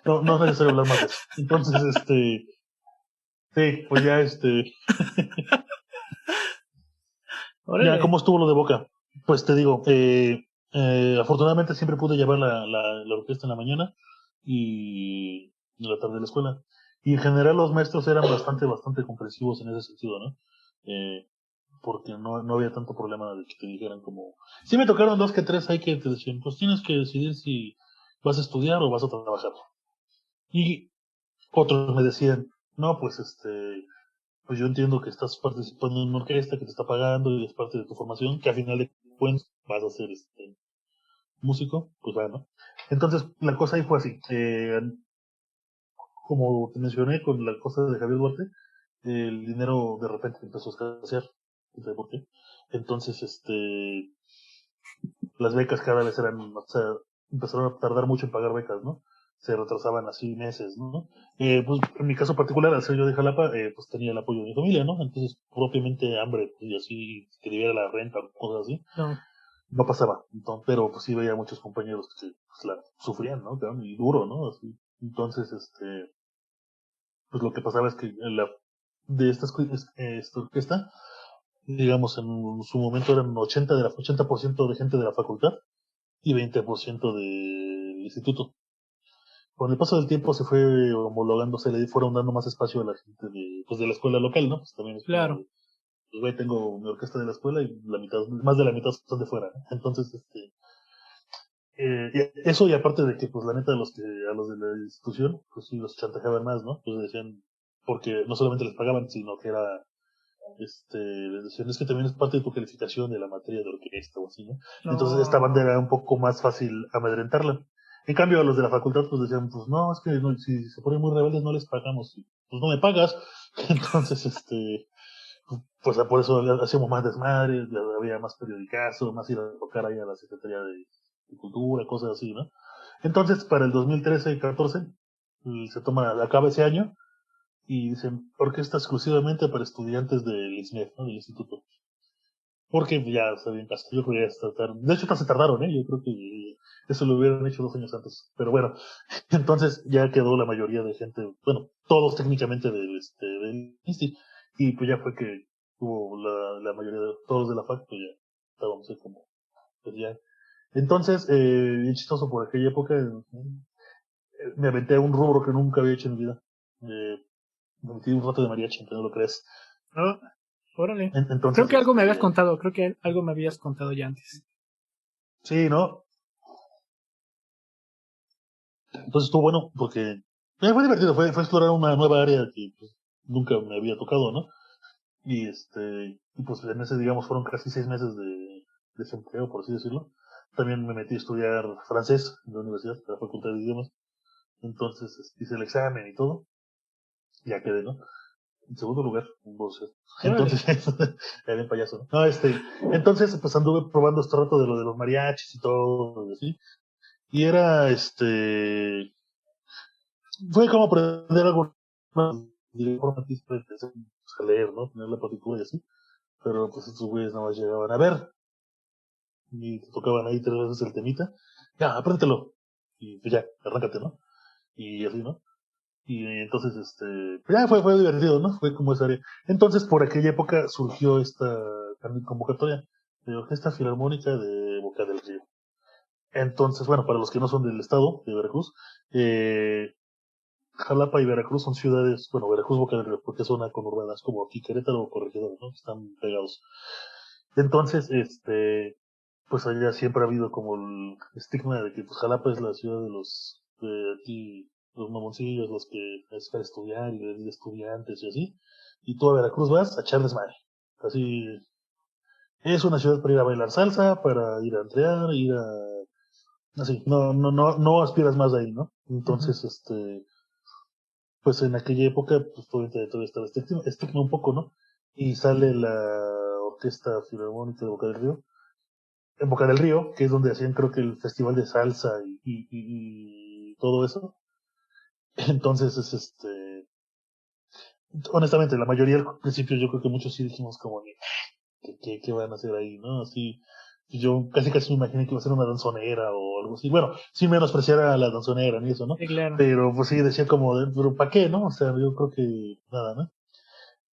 no es necesario hablar más de eso. Entonces, sí, pues ya, ya, Órale. ¿cómo estuvo lo de Boca? Pues te digo, afortunadamente siempre pude llevar la orquesta en la mañana y en la tarde de la escuela. Y en general los maestros eran bastante comprensivos en ese sentido, ¿no? Eh, porque no había tanto problema de que te dijeran como... Sí me tocaron dos que tres ahí que te decían, pues tienes que decidir si vas a estudiar o vas a trabajar. Y otros me decían, no, pues pues yo entiendo que estás participando en una orquesta que te está pagando y es parte de tu formación, que a final de cuentas vas a ser músico, pues bueno. Entonces, la cosa ahí fue así. Como te mencioné con la cosa de Javier Duarte, el dinero de repente empezó a escasear, no sé por qué. Entonces, las becas cada vez eran, o sea, empezaron a tardar mucho en pagar becas, ¿no? Se retrasaban así meses, ¿no? Pues en mi caso particular, al ser yo de Jalapa, pues tenía el apoyo de mi familia, ¿no? Entonces, propiamente hambre, pues, y así, que debiera la renta o cosas así, No, no pasaba. Entonces, pero pues sí veía muchos compañeros que pues, la sufrían, ¿no? Claro, y duro, ¿no? Así. Entonces, pues lo que pasaba es que de esta orquesta, digamos, en su momento eran 80% de gente de la facultad y 20% del instituto. Con el paso del tiempo se fue homologando, se le fueron dando más espacio a la gente pues de la escuela local, ¿no? Pues también es como claro. de, pues güey, tengo mi orquesta de la escuela y la mitad, más de la mitad son de fuera, ¿no? Entonces, eso y aparte de que, pues la neta, a los de la institución, pues sí los chantajeaban más, ¿no? Pues decían, porque no solamente les pagaban, sino que les decían, es que también es parte de tu calificación de la materia de orquesta o así, ¿no? Entonces esta banda No, era un poco más fácil amedrentarla. En cambio, a los de la facultad, pues decían, pues no, es que no, si se ponen muy rebeldes no les pagamos, y, pues no me pagas. Entonces, pues por eso hacíamos más desmadre, había más periodicazo, más ir a tocar ahí a la Secretaría de Cultura, cosas así, ¿no? Entonces, para el 2013 y 14, acaba ese año, y dicen, orquesta exclusivamente para estudiantes del ISMEF, ¿no? Del instituto. Porque ya sabían casi, yo creo que ya de hecho, hasta se tardaron, ¿eh? Yo creo que eso lo hubieran hecho 2 años antes. Pero bueno, entonces ya quedó la mayoría de gente, bueno, todos técnicamente del INSTI. Y pues ya fue que hubo la mayoría de todos de la FAC, pues ya estábamos ahí como, pues ya. Entonces, bien chistoso por aquella época, me aventé a un rubro que nunca había hecho en mi vida. Eh, Me metí un rato de mariachi, aunque no lo crees. no, órale. Creo Entonces, que algo me habías contado, creo que algo me habías contado ya antes. sí, ¿no? Entonces estuvo bueno porque fue divertido, fue explorar una nueva área que pues, nunca me había tocado, ¿no? Y pues en ese, digamos, fueron casi 6 meses de desempleo, por así decirlo. También me metí a estudiar francés en la universidad, en la Facultad de Idiomas. Entonces hice el examen y todo, ya quedé, ¿no? En segundo lugar, un bolseo. Órale. Entonces, ya bien payaso, ¿no? No, entonces, pues anduve probando este rato de lo de los mariachis y todo, y así. Y era, fue como aprender algo más, de forma que empecé a leer, ¿no? Tener la partitura y así. Pero pues estos güeyes nada más llegaban a ver y te tocaban ahí 3 veces el temita. Ya, apréndetelo. Y pues ya, arráncate, ¿no? Y así, ¿no? Y entonces, pues ya fue divertido, ¿no? Fue como esa área. Entonces, por aquella época surgió esta convocatoria de Orquesta Filarmónica de Boca del Río. Entonces, bueno, para los que no son del estado de Veracruz, Jalapa y Veracruz son ciudades, bueno, Veracruz, Boca del Río, porque son conurbadas, como aquí Querétaro o Corregidora, ¿no? Están pegados. Entonces, pues allá siempre ha habido como el estigma de que pues Jalapa es la ciudad de aquí, los mamoncillos, los que es para estudiar y de estudiantes y así. Y tú a Veracruz vas a echarles madre. Así, es una ciudad para ir a bailar salsa, para ir a entrear, así, no aspiras más de ahí, ¿no? Ujú. Entonces, pues en aquella época, pues todavía estaba estigma un poco, ¿no? Y sale la Orquesta Filarmónica de Boca del Río, en Boca del Río, que es donde hacían creo que el festival de salsa y todo eso. Entonces, honestamente, la mayoría al principio yo creo que muchos sí dijimos como, ¿qué van a hacer ahí, no? Así, yo casi me imaginé que iba a ser una danzonera o algo así. Bueno, sin menospreciar a la danzonera ni eso, ¿no? Sí, claro. Pero pues sí, decía como, pero ¿para qué, no? O sea, yo creo que nada, ¿no?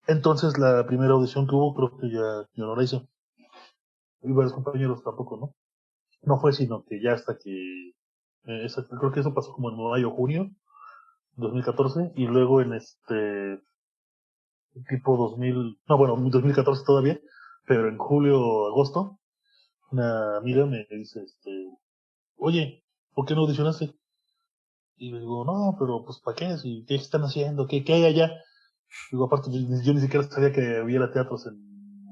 Entonces la primera audición que hubo, creo que ya yo no la hice. Y varios compañeros tampoco, ¿no? No fue sino que ya hasta que, creo que eso pasó como en mayo o junio 2014, y luego en tipo 2000, no, bueno, 2014 todavía, pero en julio o agosto, una amiga me dice, oye, ¿por qué no audicionaste? Y le digo, no, pero pues ¿para qué? Si, ¿qué están haciendo? ¿Qué hay allá? Digo, aparte, yo ni siquiera sabía que hubiera teatros en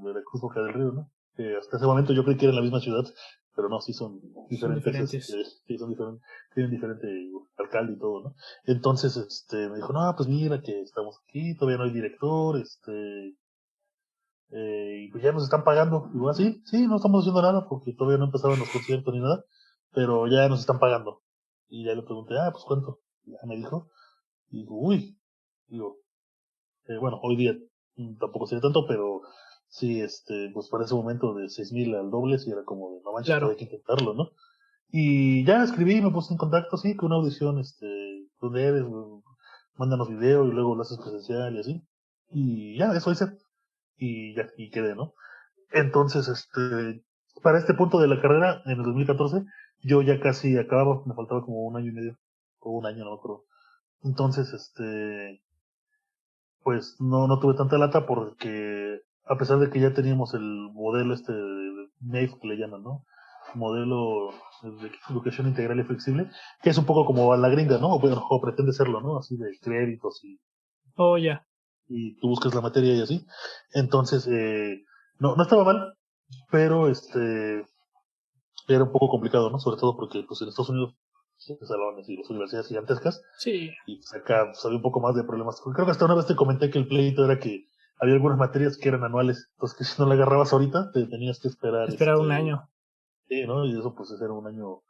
Veracruz, Boca del Río, ¿no? Que hasta ese momento yo creí que era la misma ciudad, pero no, sí son Son diferentes, diferentes. sí son diferentes, tienen diferente alcalde y todo, ¿no? Entonces, me dijo, no, pues mira que estamos aquí, todavía no hay director, y pues ya nos están pagando. Digo, ah, sí, sí, no estamos haciendo nada porque todavía no empezaban los conciertos ni nada, pero ya nos están pagando. Y ya le pregunté, ah, pues cuánto. Y ya me dijo, y digo, uy, digo, bueno, hoy día tampoco sería tanto, pero sí, pues para ese momento de 6,000 al doble, sí era como de, no manches, pues hay Claro. que intentarlo, ¿no? Y ya escribí, me puse en contacto, sí, con una audición, ¿dónde eres? Mándanos video y luego lo haces presencial y así. Y ya, eso hice. Y ya, y quedé, ¿no? Entonces, para este punto de la carrera, en el 2014, yo ya casi acababa, me faltaba como un año y medio, o un año, no me acuerdo. Entonces, pues no tuve tanta lata porque a pesar de que ya teníamos el modelo de NAEF que le llaman, ¿no? Modelo de educación integral y flexible, que es un poco como a la gringa, ¿no? O pretende serlo, ¿no? Así de créditos Oh, ya. y tú buscas la materia y así. Entonces, no estaba mal, pero era un poco complicado, ¿no? Sobre todo porque pues en Estados Unidos los salones y las universidades gigantescas Sí. y pues acá pues, había un poco más de problemas. Creo que hasta una vez te comenté que el pleito era que había algunas materias que eran anuales, entonces que si no la agarrabas ahorita te tenías que esperar, Esperar un año. sí, ¿no? Y eso pues era un año.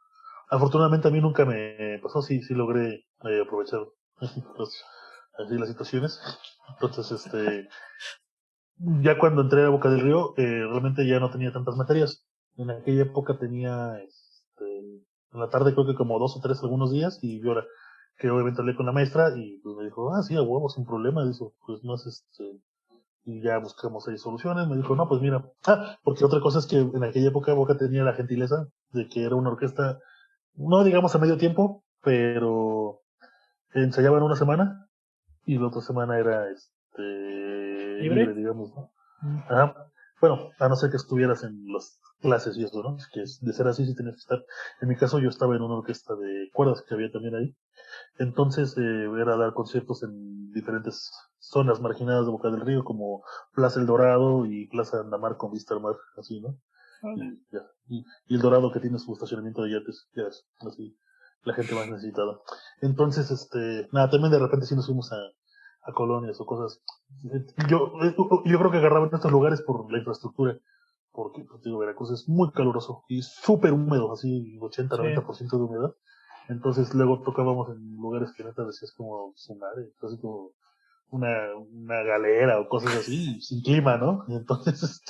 Afortunadamente a mí nunca me pasó, sí logré aprovechar pues, así las situaciones. Entonces, ya cuando entré a Boca del Río, realmente ya no tenía tantas materias. En aquella época tenía, en la tarde creo que como dos o tres algunos días y yo ahora que obviamente hablé con la maestra y pues me dijo, ah, sí, a huevo, sin problema, dijo, pues no es y ya buscamos ahí soluciones, me dijo, no, pues mira, porque otra cosa es que en aquella época Boca tenía la gentileza de que era una orquesta, no digamos a medio tiempo, pero ensayaban una semana y la otra semana era, libre, ¿Libre? digamos, ¿no? Mm. Ajá. Bueno, a no ser que estuvieras en las clases y eso, ¿no? Que de ser así sí tenías que estar. En mi caso yo estaba en una orquesta de cuerdas que había también ahí. Entonces era dar conciertos en diferentes zonas marginadas de Boca del Río, como Plaza El Dorado y Plaza Andamar con vista al mar, así, ¿no? Vale. Y ya. Y El Dorado que tiene su estacionamiento de yates, ya es así, la gente más necesitada. Entonces, nada, también de repente sí nos fuimos a colonias o cosas. Yo creo que agarraban estos lugares por la infraestructura, porque, pues, digo, Veracruz es muy caluroso y súper húmedo, así 80, Sí. 90% de humedad. Entonces luego tocábamos en lugares que neta decías como su madre, así como una galera o cosas así, sin clima, ¿no? Y entonces,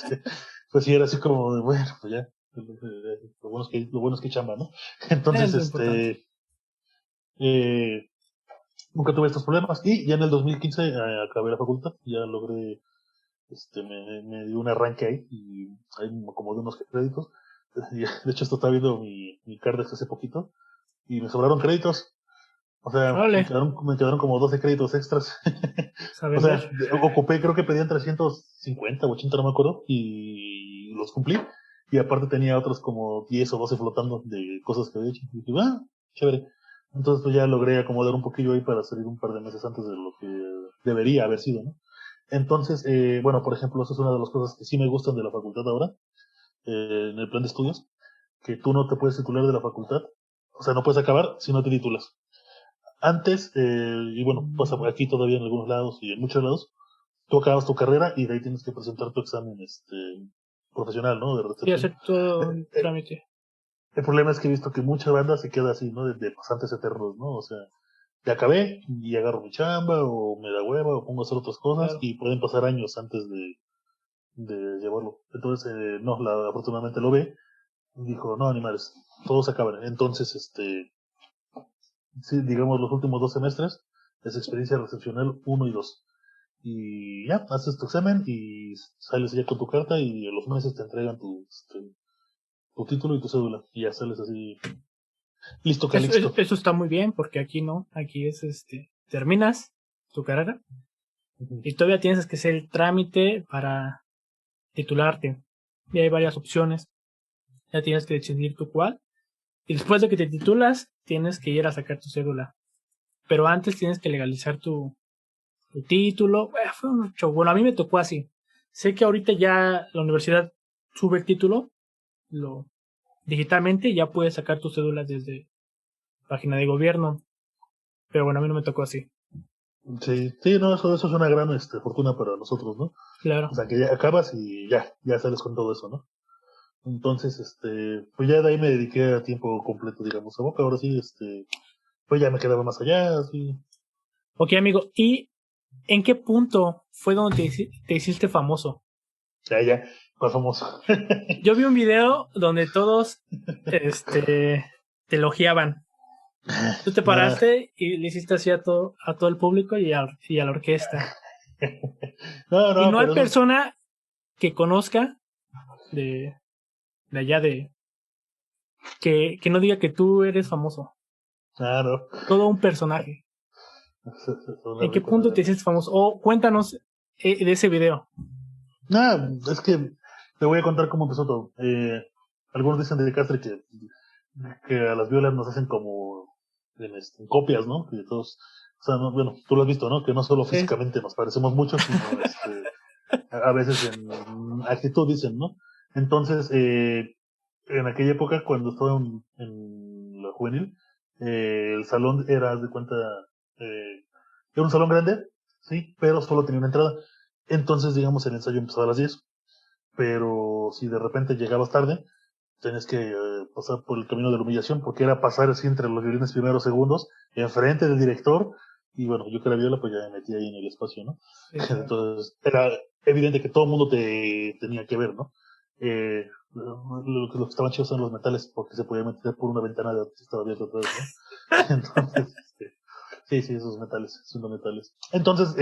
pues sí era así como de, bueno, pues ya, lo bueno es que chamba, ¿no? Es Entonces, lo importante. eh, nunca tuve estos problemas y ya en el 2015 acabé la facultad, ya logré, me dio un arranque ahí y hay como de unos créditos. De hecho, esto está viendo mi Cardex hace poquito y me sobraron créditos. O sea, me Órale. quedaron, me quedaron como 12 créditos extras. Pues a O vender. sea, ocupé, creo que pedían 350 o 80, no me acuerdo, y los cumplí. Y aparte tenía otros como 10 o 12 flotando de cosas que había hecho. Y dije, chévere. Entonces pues ya logré acomodar un poquillo ahí para salir un par de meses antes de lo que debería haber sido, ¿no? Entonces, bueno, por ejemplo, eso es una de las cosas que sí me gustan de la facultad ahora, en el plan de estudios, que tú no te puedes titular de la facultad, o sea, no puedes acabar si no te titulas. Antes, y bueno, pasa aquí todavía en algunos lados y en muchos lados, tú acabas tu carrera y de ahí tienes que presentar tu examen profesional, ¿no? De Y recepción. hacer todo Eh, el eh, trámite. el problema es que he visto que mucha banda se queda así, ¿no? De pasantes eternos, ¿no? O sea, ya acabé y agarro mi chamba o me da hueva o pongo a hacer otras cosas Claro. y pueden pasar años antes de llevarlo. Entonces, no, afortunadamente lo ve y dijo, no, animales, todos acaban. Entonces, sí, digamos, los últimos 2 semestres es experiencia recepcional uno y 2. Y ya, haces tu examen y sales ya con tu carta y a los meses te entregan tu título y tu cédula. Y ya sales así, listo, calixto. Eso está muy bien porque aquí no. Aquí es terminas tu carrera Ujú. y todavía tienes que hacer el trámite para titularte. Y hay varias opciones. Ya tienes que decidir tú cuál. Y después de que te titulas, tienes que ir a sacar tu cédula. pero antes tienes que legalizar tu título. Fue un show. Bueno, a mí me tocó así. Sé que ahorita ya la universidad sube el título lo digitalmente y ya puedes sacar tus cédulas desde página de gobierno. Pero bueno, a mí no me tocó así. Sí, sí, no, eso es una gran fortuna para nosotros, ¿no? Claro. O sea, que ya acabas y ya sales con todo eso, ¿no? Entonces, pues ya de ahí me dediqué a tiempo completo, digamos, a Boca. Ahora sí, pues ya me quedaba más allá, así. Ok, amigo. ¿Y en qué punto fue donde te hiciste famoso? Ya, pasamos. Yo vi un video donde todos te elogiaban. Tú te Nada. paraste y le hiciste así a todo el público y a la orquesta. No, Y no, no hay pero eso es, persona que conozca de, de allá que no diga que tú eres famoso. claro. Todo un personaje. Son ¿En qué ricos, la punto te verdad. hiciste famoso? O cuéntanos de ese video. Nada, es que te voy a contar cómo empezó todo. Algunos dicen de Castro que a las violas nos hacen como en copias, ¿no? Que todos, o sea, no, bueno, tú lo has visto, ¿no? Que no solo Sí. físicamente nos parecemos mucho, sino a veces en actitud, dicen, ¿no? Entonces, en aquella época, cuando estaba en la juvenil, el salón era, haz de cuenta, era un salón grande, sí, pero solo tenía una entrada. Entonces, digamos, el ensayo empezaba a las 10, pero si de repente llegabas tarde, tenías que pasar por el camino de la humillación, porque era pasar así entre los violines primeros segundos, enfrente del director, y bueno, yo que era viola, pues ya me metí ahí en el espacio, ¿no? Sí, claro. Entonces, era evidente que todo el mundo te tenía que ver, ¿no? Lo que estaban chidos eran los metales, porque se podía meter por una ventana de que estaba abierta atrás, ¿no? Entonces, sí, esos metales, son los metales. Entonces,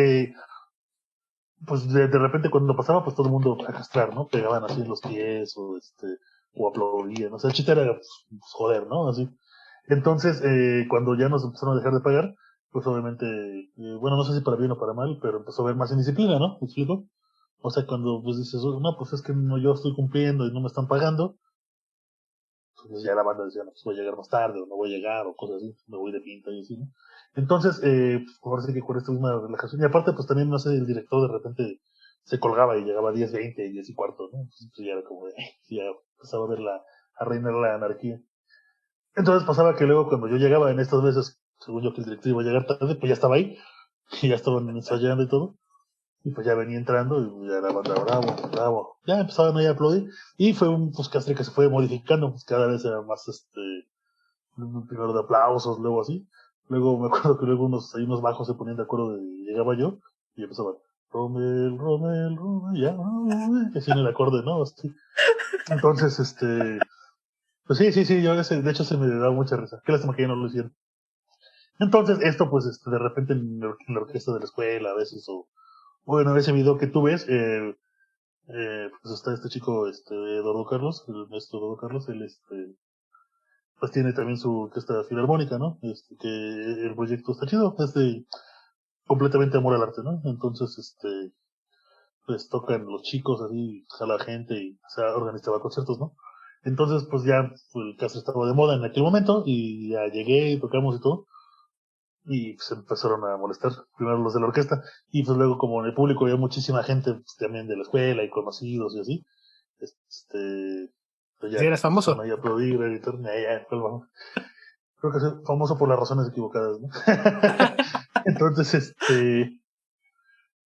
pues de repente cuando pasaba, pues todo el mundo a castrar, ¿no? Pegaban así en los pies o aplaudían, o sea, el chiste era pues, joder, ¿no? Así. Entonces, cuando ya nos empezaron a dejar de pagar, pues obviamente, bueno, no sé si para bien o para mal, pero empezó a haber más indisciplina, ¿no? ¿Me explico? O sea, cuando pues dices, "Oh, no, pues es que no, yo estoy cumpliendo y no me están pagando", pues ya la banda decía, no, pues voy a llegar más tarde, o no voy a llegar, o cosas así, me voy de pinta y así, ¿no? Entonces, pues ahora sí que con esta misma relajación, y aparte, pues también, no sé, el director de repente se colgaba y llegaba a 10:20, 10:15, ¿no? Entonces, pues ya era como de, ya empezaba a ver a reinar la anarquía. Entonces pasaba que luego cuando yo llegaba en estas veces, según yo que el director iba a llegar tarde, pues ya estaba ahí, y ya estaban ensayando y todo. Y pues ya venía entrando y ya la banda bravo, bravo. Ya empezaban ahí a aplaudir. Y fue un pues, castre que se fue modificando, pues cada vez era más primero de aplausos, luego así. Luego me acuerdo que luego hay unos bajos se ponían de acuerdo de llegaba yo y empezaban Rommel, Rommel, Rommel, ya, Rommel, y así en el acorde, ¿no? Así. Entonces, pues sí, yo de hecho se me daba mucha risa. Qué lástima que ya no lo hicieron. Entonces, esto, pues, de repente en la orquesta de la escuela, a veces, o bueno, ese video que tú ves, pues está este chico, Eduardo Carlos, el maestro Eduardo Carlos, él, pues tiene también su orquesta filarmónica, ¿no? Que el proyecto está chido, es de completamente amor al arte, ¿no? Entonces, pues tocan los chicos así, jala gente y se organizaba conciertos, ¿no? Entonces, pues ya pues, el caso estaba de moda en aquel momento y ya llegué y tocamos y todo. Y pues empezaron a molestar primero los de la orquesta y pues luego como en el público había muchísima gente pues, también de la escuela y conocidos y así, pues Si ya eras empezaron famoso. ahí a aplaudir, a gritar, creo que soy famoso por las razones equivocadas, ¿no? Entonces,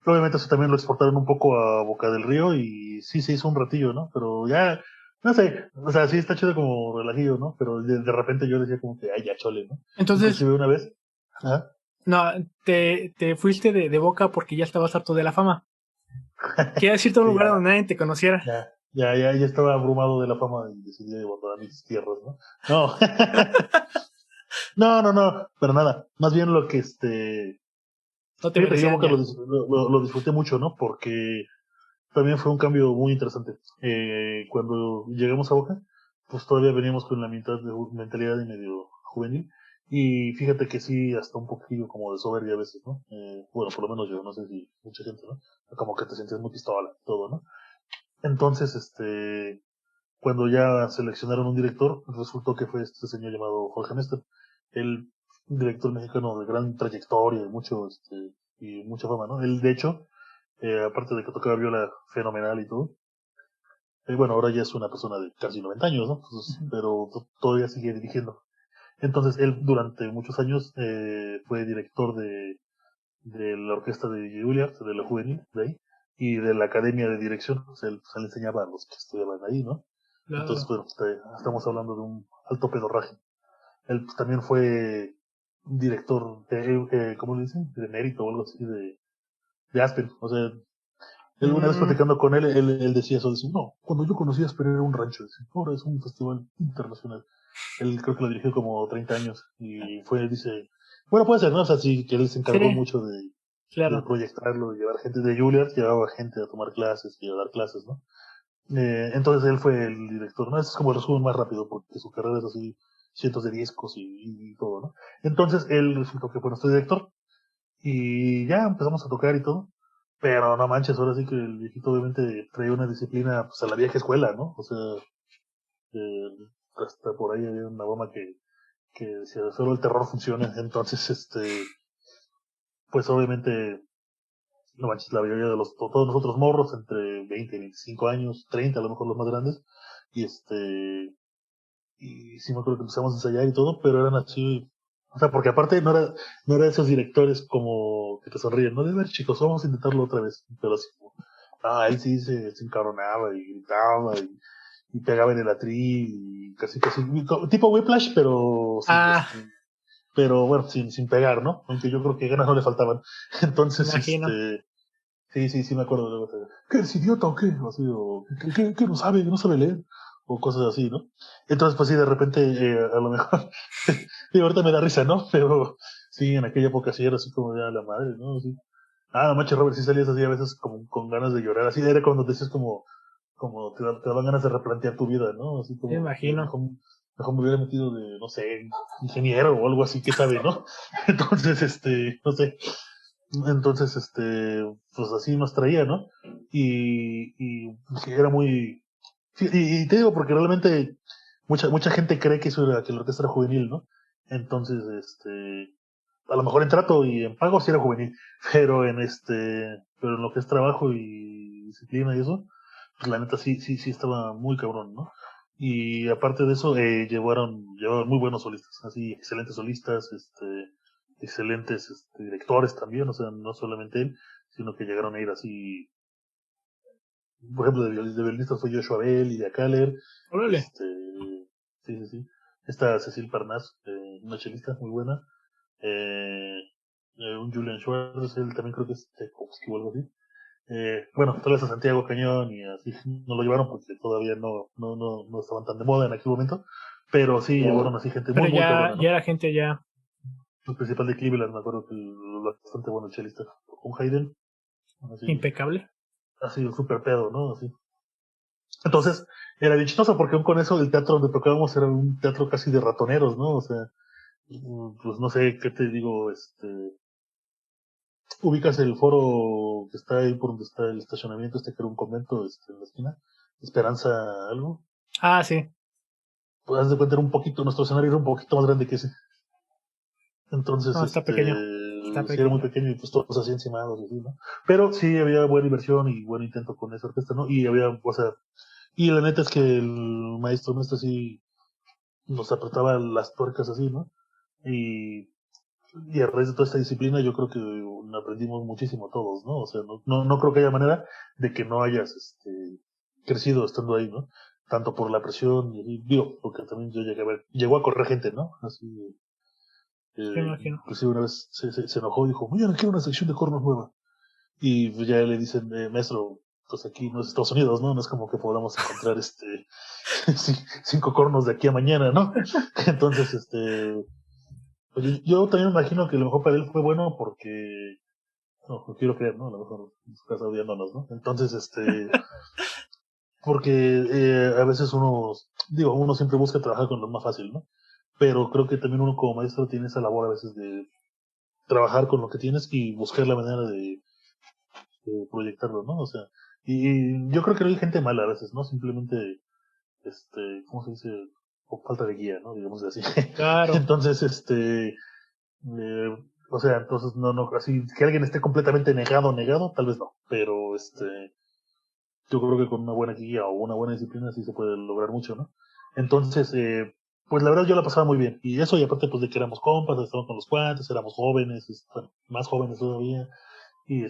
obviamente eso también lo exportaron un poco a Boca del Río y sí se hizo un ratillo, ¿no? Pero ya, no sé, o sea, sí está chido como relajillo, ¿no? Pero de repente yo decía como que, ay, ya chole, ¿no? Entonces, Inclusive una vez, ¿ah? no, te fuiste de Boca porque ya estabas harto de la fama. Quieres irte a un Sí, lugar donde nadie te conociera. ya estaba abrumado de la fama y decidí abandonar mis tierras, ¿no? No, no, pero nada, más bien lo que No te fíjate que yo merecían Boca ya. lo disfruté mucho, ¿no? Porque también fue un cambio muy interesante. Cuando llegamos a Boca, pues todavía veníamos con la mentalidad de medio juvenil. Y fíjate que sí, hasta un poquillo como de soberbia a veces, ¿no? Bueno, por lo menos yo, no sé si mucha gente, ¿no? Como que te sentías muy pistola, todo, ¿no? Entonces, cuando ya seleccionaron un director, resultó que fue este señor llamado Jorge Néstor. Él director mexicano de gran trayectoria y mucha fama, ¿no? Él, de hecho, aparte de que tocaba viola fenomenal y todo, bueno, ahora ya es una persona de casi 90 años, ¿no? Entonces, pero todavía sigue dirigiendo. Entonces, él durante muchos años fue director de la orquesta de Juilliard, de la juvenil, de ahí, y de la academia de dirección. O sea, él le enseñaba a los que estudiaban ahí, ¿no? Entonces, Claro. bueno, estamos hablando de un alto pedorraje. Él pues, también fue director, ¿cómo le dicen? De mérito o algo así de Aspen. O sea, él una vez Mm, platicando con él decía eso, decía, no, cuando yo conocí Aspen era un rancho, decía, ahora es un festival internacional. Él creo que lo dirigió como 30 años y dice, bueno, puede ser, ¿no? O sea, sí, que él se sí, encargó mucho de claro. proyectarlo, de llevar gente de Juilliard, llevaba gente a tomar clases y a dar clases, ¿no? Entonces él fue el director, ¿no? Ese es como el resumen más rápido, porque su carrera es así, cientos de discos y todo, ¿no? Entonces él resultó que fue nuestro director y ya empezamos a tocar y todo, pero no manches, ahora sí que el viejito obviamente traía una disciplina pues a la vieja escuela, ¿no? O sea, eh, hasta por ahí había una broma que decía, solo el terror funciona, entonces pues obviamente no manches, la mayoría de todos nosotros morros, entre 20 y 25 años, 30 a lo mejor los más grandes, y y sí me acuerdo que empezamos a ensayar y todo, pero eran así, o sea, porque aparte no era esos directores como que te sonríen, no, de ver chicos, vamos a intentarlo otra vez, pero así como, él sí se encabronaba y gritaba y pegaba en el atril y casi, tipo Whiplash, pero Ah, pero bueno, sin pegar, ¿no? Aunque yo creo que ganas no le faltaban. me Entonces, imagino. sí me acuerdo de luego. ¿Qué eres idiota o qué? Así, o ¿qué no sabe leer? O cosas así, ¿no? Entonces, pues sí, de repente, a lo mejor, y ahorita me da risa, ¿no? Pero sí, en aquella época sí era así como de a la madre, ¿no? Sí. No manches, Robert, sí salías así a veces como con ganas de llorar. Así era cuando decías como te daban ganas de replantear tu vida, ¿no? Así Me como, imagino. mejor me hubiera metido de, no sé, ingeniero o algo así, ¿qué sabe, no? Entonces, no sé, entonces, pues así nos traía, ¿no? Y pues, era muy... Sí, y te digo, porque realmente mucha gente cree que eso era, que la orquesta era juvenil, ¿no? Entonces, a lo mejor en trato y en pago sí era juvenil, pero pero en lo que es trabajo y disciplina y eso, pues la neta sí estaba muy cabrón, ¿no? Y aparte de eso, llevaron muy buenos solistas, así, excelentes solistas, excelentes directores también, o sea, no solamente él, sino que llegaron a ir así, por ejemplo, de violinistas fue Joshua Bell y de Kaller, Órale. sí. Esta Cecil Parnas, una chelista muy buena, eh, un Julian Schwartz, él también creo que es Tchaikovsky o algo así. Bueno, tal vez a Santiago Cañón y así no lo llevaron porque todavía no estaban tan de moda en aquel momento, pero sí llevaron así gente Pero muy, muy cabrona, ya ¿no? era gente ya El principal de Cleveland, me acuerdo que bastante bueno chelista, con Hayden, así, impecable. así un super pedo, ¿no? Así. Entonces, era bien chistoso porque aún con eso el teatro donde tocábamos era un teatro casi de ratoneros, ¿no? O sea, pues no sé qué te digo, ubicas el foro que está ahí por donde está el estacionamiento, que era un convento, en la esquina, Esperanza algo. Ah, sí. Pues haz de cuenta era un poquito, nuestro escenario era un poquito más grande que ese. Entonces, No, está pequeño. Está sí era muy pequeño. pequeño y pues todos así encimados y así, ¿no? Pero sí había buena inversión y buen intento con esa orquesta, ¿no? Y había, o sea, y la neta es que el maestro nuestro sí nos apretaba las tuercas así, ¿no? Y, y a raíz de toda esta disciplina yo creo que aprendimos muchísimo todos, ¿no? O sea, no creo que haya manera de que no hayas crecido estando ahí, ¿no? Tanto por la presión, y digo, porque también yo llegué a ver, llegó a correr gente, ¿no? Así, Sí, me imagino. inclusive una vez se enojó y dijo, mañana quiero una sección de cornos nueva. Y pues ya le dicen, maestro, pues aquí no es Estados Unidos, ¿no? No es como que podamos encontrar cinco cornos de aquí a mañana, ¿no? Entonces, pues yo también me imagino que a lo mejor para él fue bueno porque, no, no quiero creer, ¿no? A lo mejor en su casa odiándonos, ¿no? Entonces, porque a veces uno siempre busca trabajar con lo más fácil, ¿no? Pero creo que también uno como maestro tiene esa labor a veces de trabajar con lo que tienes y buscar la manera de proyectarlo, ¿no? O sea, y yo creo que no hay gente mala a veces, ¿no? Simplemente, ¿cómo se dice? O falta de guía, ¿no? Digamos así. Claro. Entonces, Eh, o sea, entonces no, así, que alguien esté completamente negado, tal vez no, pero yo creo que con una buena guía o una buena disciplina sí se puede lograr mucho, ¿no? Entonces, pues la verdad yo la pasaba muy bien. Y eso, y aparte pues de que éramos compas, estábamos con los cuates, éramos jóvenes, bueno, más jóvenes todavía. Y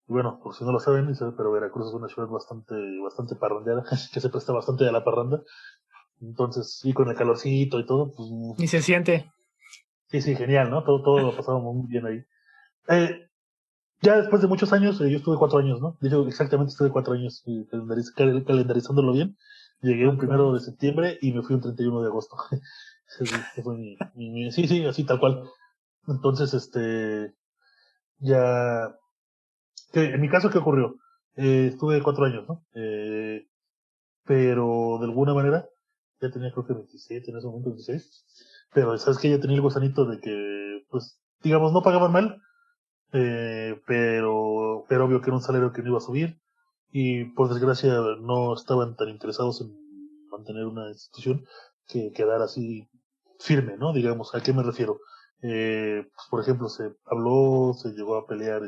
bueno, por si no lo saben, pero Veracruz es una ciudad bastante parrandeada, que se presta bastante a la parranda. Entonces, y con el calorcito y todo, pues Ni se siente. sí, genial, ¿no? Todo lo pasábamos muy bien ahí. Eh, ya después de muchos años, yo estuve 4 años, ¿no? De hecho, exactamente estuve 4 años calendarizándolo bien. Llegué un 1 de Años. septiembre y me fui un 31 de agosto. Ese fue sí, así tal cual. Entonces, ya, en mi caso, ¿qué ocurrió? Estuve 4 años, ¿no? Pero de alguna manera, ya tenía creo que 27 en ese momento, 26. Pero sabes que ya tenía el gusanito de que, pues, digamos, no pagaban mal, pero obvio que era un salario que no iba a subir y por desgracia no estaban tan interesados en mantener una institución que quedara así firme, ¿no? Digamos, ¿a qué me refiero? Pues, por ejemplo, se llegó a pelear,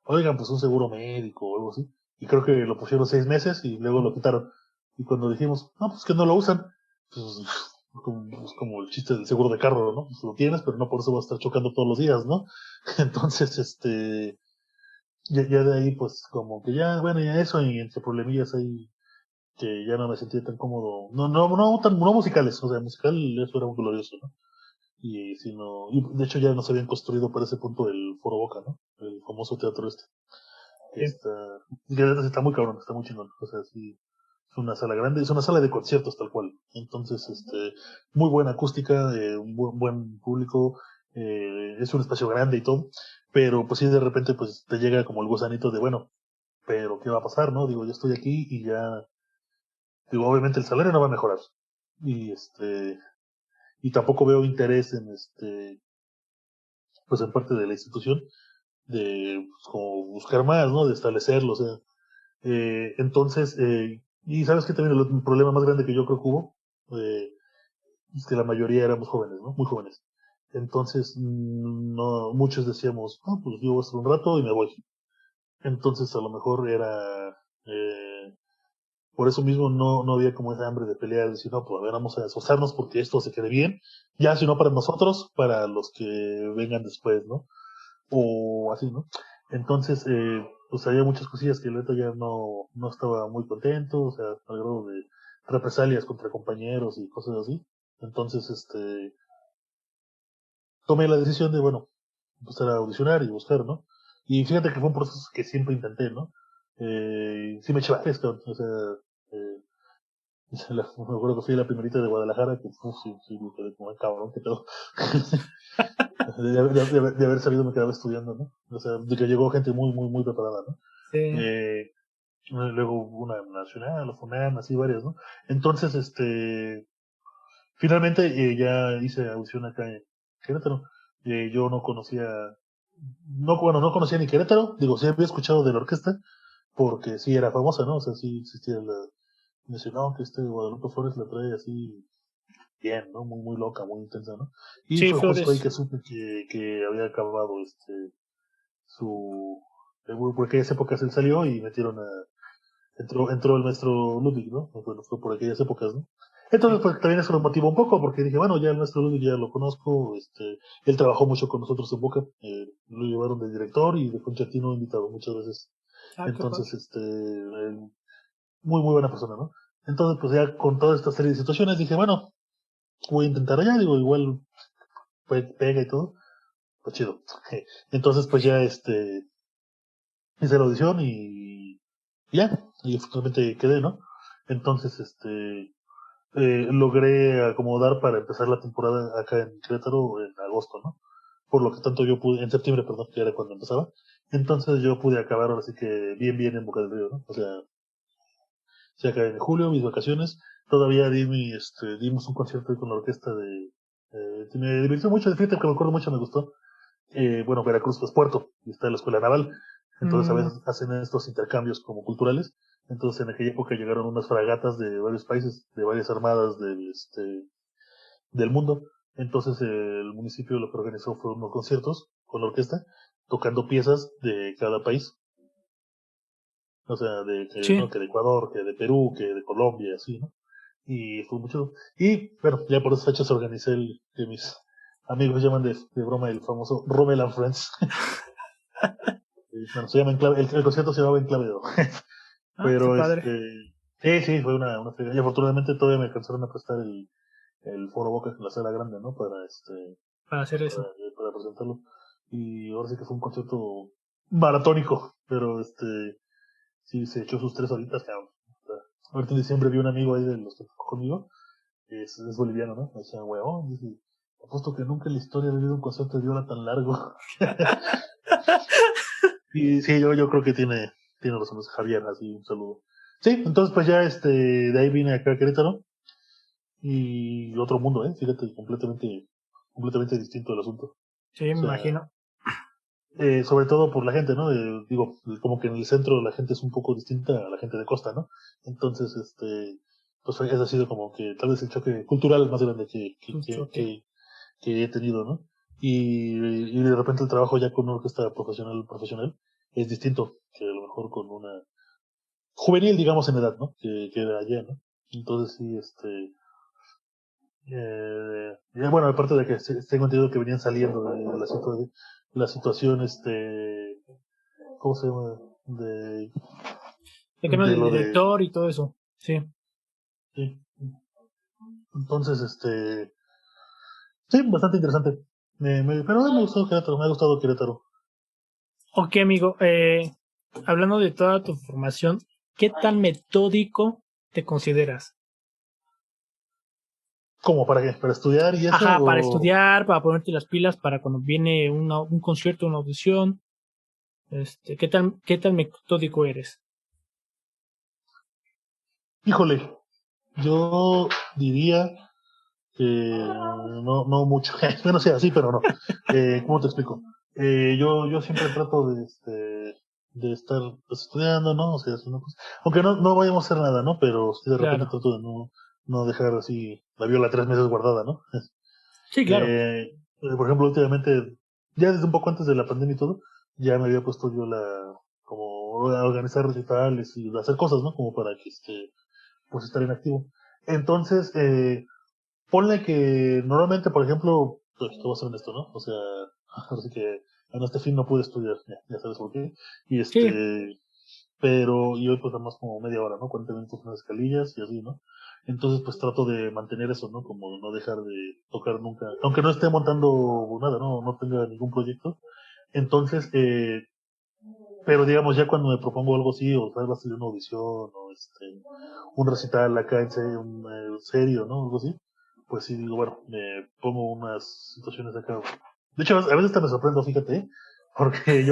oigan, pues un seguro médico o algo así, y creo que lo pusieron 6 meses y luego lo quitaron. Y cuando dijimos, no, pues que no lo usan, pues como el chiste del seguro de carro, ¿no? Pues lo tienes, pero no por eso vas a estar chocando todos los días, ¿no? Entonces, ya de ahí, pues, como que ya, bueno, ya eso, y entre problemillas ahí, que ya no me sentía tan cómodo, no musicales, o sea, musical, eso era un glorioso, ¿no? Y de hecho ya nos habían construido para ese punto el Foro Boca, ¿no? El famoso teatro que Sí. está, que está muy cabrón, está muy chingón, o sea, sí, es una sala grande, es una sala de conciertos tal cual, entonces, muy buena acústica, un buen público, es un espacio grande y todo, pero pues sí de repente pues te llega como el gusanito de, bueno, pero ¿qué va a pasar, no? Digo, yo estoy aquí y ya, digo, obviamente el salario no va a mejorar. Y y tampoco veo interés en pues en parte de la institución, de pues, como buscar más, ¿no? De establecerlo, o sea. Entonces, y sabes que también el problema más grande que yo creo que hubo, es que la mayoría éramos jóvenes, ¿no? Muy jóvenes. Entonces, no, muchos decíamos, no, pues yo voy a estar un rato y me voy. Entonces, a lo mejor era, por eso mismo no había como esa hambre de pelear, de decir, no, pues a ver, vamos a esforzarnos porque esto se quede bien, ya si no para nosotros, para los que vengan después, ¿no? O así, ¿no? Entonces, pues había muchas cosillas que el neta ya no estaba muy contento, o sea, al grado de represalias contra compañeros y cosas así. Entonces, tomé la decisión de, bueno, empezar a audicionar y buscar, ¿no? Y fíjate que fue un proceso que siempre intenté, ¿no? Sí me eché varias, cabrón, o sea, eh, me acuerdo que fui a la primerita de Guadalajara, que sí, me quedé como, "Ay, cabrón, qué pedo". De haber sabido me quedaba estudiando, ¿no? O sea, de que llegó gente muy preparada, ¿no? Sí. Eh, luego una nacional, o FUNAM, así varias, ¿no? Entonces, finalmente ya hice audición acá en Querétaro. Yo no conocía, bueno, no conocía ni Querétaro, digo, sí había escuchado de la orquesta, porque sí era famosa, ¿no? O sea, sí existía me decía, no, que Guadalupe Flores la trae así bien, ¿no? Muy loca, muy intensa, ¿no? Y Sí, fue justo ahí Flores. que supe que había acabado su, por aquellas épocas él salió y entró el maestro Ludwig, ¿no? Bueno, fue por aquellas épocas, ¿no? Entonces, Sí. pues también eso lo motivó un poco, porque dije, bueno, ya el maestro Ludwig ya lo conozco, él trabajó mucho con nosotros en Boca, lo llevaron de director y de concertino invitado muchas veces. Ah, qué padre. Entonces, muy buena persona, ¿no? Entonces, pues ya con toda esta serie de situaciones dije, bueno, voy a intentar allá, digo, igual pega y todo, pues chido. Entonces, pues ya hice la audición y ya, y finalmente quedé, ¿no? Entonces, logré acomodar para empezar la temporada acá en Querétaro en agosto, ¿no? Por lo que tanto yo pude, en septiembre, perdón, que era cuando empezaba. Entonces yo pude acabar ahora sí que bien en Boca del Río, ¿no? O sea, sí acabé en julio, mis vacaciones. Todavía dimos un concierto ahí con la orquesta me divirtió mucho, fíjate que me acuerdo mucho, me gustó. Bueno, Veracruz es puerto, y está la escuela naval. Entonces a Mm, veces hacen estos intercambios como culturales. Entonces en aquella época llegaron unas fragatas de varios países, de varias armadas del mundo. Entonces el municipio lo que organizó fue unos conciertos con la orquesta, tocando piezas de cada país. O sea, Sí, ¿no? Que de Ecuador, que de Perú, que de Colombia, así, ¿no? Y fue mucho. Y bueno, ya por esas fechas organicé el que mis amigos llaman de broma el famoso Rommel and Friends. Bueno, se llama el concierto se llamaba En Clave de Do. está Pero padre sí, fue una friega. Y afortunadamente todavía me alcanzaron a prestar el Foro Boca en la sala grande, ¿no? para hacer Para, eso. para presentarlo. Y ahora sí que fue un concierto maratónico, pero sí se echó sus 3 horitas, cabrón. Ahorita en diciembre vi un amigo ahí de los que tocó conmigo, que es boliviano, ¿no? Me decía, weón, dice, apuesto que nunca en la historia he vivido un concierto de viola tan largo. Y sí, yo creo que tiene razón, es Javier, así, un saludo. Sí, entonces pues ya de ahí vine acá a Querétaro y otro mundo, fíjate, completamente distinto el asunto. Sí, O me sea, imagino. sobre todo por la gente, ¿no? Digo, como que en el centro la gente es un poco distinta a la gente de costa, ¿no? Entonces, pues ese ha sido como que tal vez el choque cultural más grande Un choque. que he tenido, ¿no? Y de repente el trabajo ya con una orquesta profesional es distinto que a lo mejor con una juvenil, digamos, en edad, ¿no? Que era allá, ¿no? Entonces sí, bueno, aparte de que tengo entendido que venían saliendo la situación, ¿cómo se llama? De, El cambio de del lo de, director y todo eso. Sí. sí. Entonces, sí, bastante interesante. Pero me gustó Querétaro, me ha gustado Querétaro. Ok, amigo. Hablando de toda tu formación, ¿qué tan metódico te consideras? ¿Cómo? ¿Para qué? ¿Para estudiar y eso? Ajá, para O, estudiar, para ponerte las pilas, para cuando viene un concierto, una audición. ¿Qué tan metódico eres? híjole, yo diría que no mucho. Bueno, sí, así, pero no. ¿Cómo te explico? Yo siempre trato de estar pues, estudiando, ¿no? O sea, haciendo cosas. Aunque no vayamos a hacer nada, ¿no? Pero sí de repente Claro. trato de no dejar así la viola 3 meses guardada, ¿no? Sí, claro. Por ejemplo, últimamente, ya desde un poco antes de la pandemia y todo, ya me había puesto yo como a organizar recitales y hacer cosas, ¿no? Como para que, pues estar en activo. Entonces, ponle que normalmente, por ejemplo, pues, te voy a ser honesto, ¿no? O sea, así que en este fin no pude estudiar, ya sabes por qué. Y Sí, y hoy pues nada más como media hora, ¿no? 40 minutos en las escalillas y así, ¿no? Entonces pues trato de mantener eso, ¿no? Como no dejar de tocar nunca, aunque no esté montando nada, no tenga ningún proyecto. Entonces, pero digamos ya cuando me propongo algo así, o tal vez hacer una audición, o un recital acá serio, ¿no? Algo así, pues sí digo, bueno, me pongo unas situaciones acá. De hecho, a veces hasta me sorprendo, fíjate, porque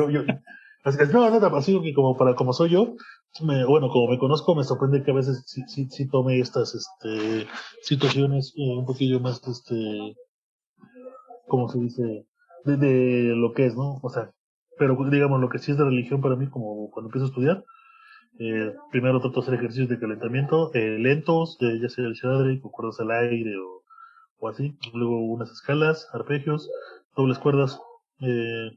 no, nada, así que como soy yo, bueno, como me conozco, me sorprende que a veces sí tome estas, situaciones un poquillo más, como se dice, de lo que es, ¿no? O sea, pero digamos, lo que sí es de religión para mí, como cuando empiezo a estudiar, primero trato de hacer ejercicios de calentamiento lentos, ya sea el shadri, con cuerdas al aire o así. Luego unas escalas, arpegios, dobles cuerdas. Eh,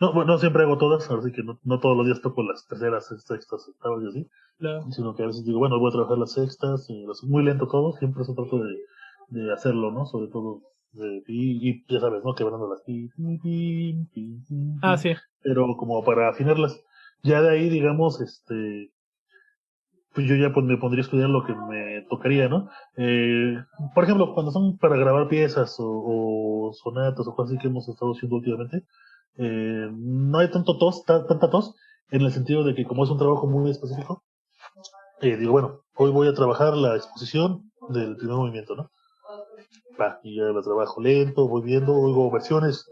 no, bueno, no siempre hago todas, así que no todos los días toco las terceras, sextas, octavas y así, claro. sino que a veces digo, bueno, voy a trabajar las sextas, muy lento todo, siempre eso trato de hacerlo, ¿no? Sobre todo, y ya sabes, ¿no? Quebrando las Ah, sí. pero como para afinarlas. Ya de ahí, digamos, pues yo ya pues, me pondría a estudiar lo que me tocaría, ¿no? Por ejemplo, cuando son para grabar piezas o sonatas o cosas así que hemos estado haciendo últimamente, no hay tanta tos, en el sentido de que como es un trabajo muy específico, digo, bueno, hoy voy a trabajar la exposición del primer movimiento, ¿no? Y ya la trabajo lento, voy viendo, oigo versiones,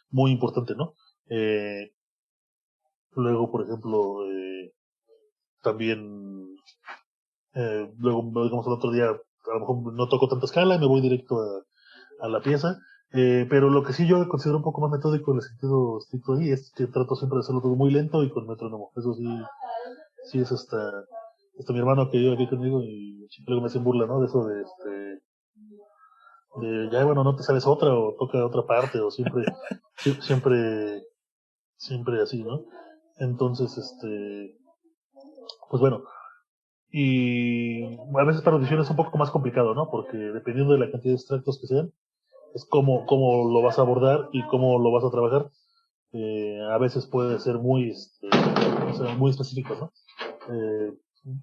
muy importante, ¿no? Eh, luego, por ejemplo, también luego, digamos, el otro día, a lo mejor no toco tanta escala y me voy directo a la pieza. Pero lo que sí yo considero un poco más metódico en el sentido estricto ahí es que trato siempre de hacerlo todo muy lento y con metrónomo. Eso sí es hasta mi hermano que vive aquí conmigo y siempre me hacen burla, ¿no? De eso ya bueno, no te sabes otra o toca otra parte o siempre, siempre así, ¿no? Entonces, pues bueno, y a veces para audiciones es un poco más complicado, ¿no? Porque dependiendo de la cantidad de extractos que sean, es cómo lo vas a abordar y cómo lo vas a trabajar. A veces puede ser o sea, muy específico, ¿no? Eh,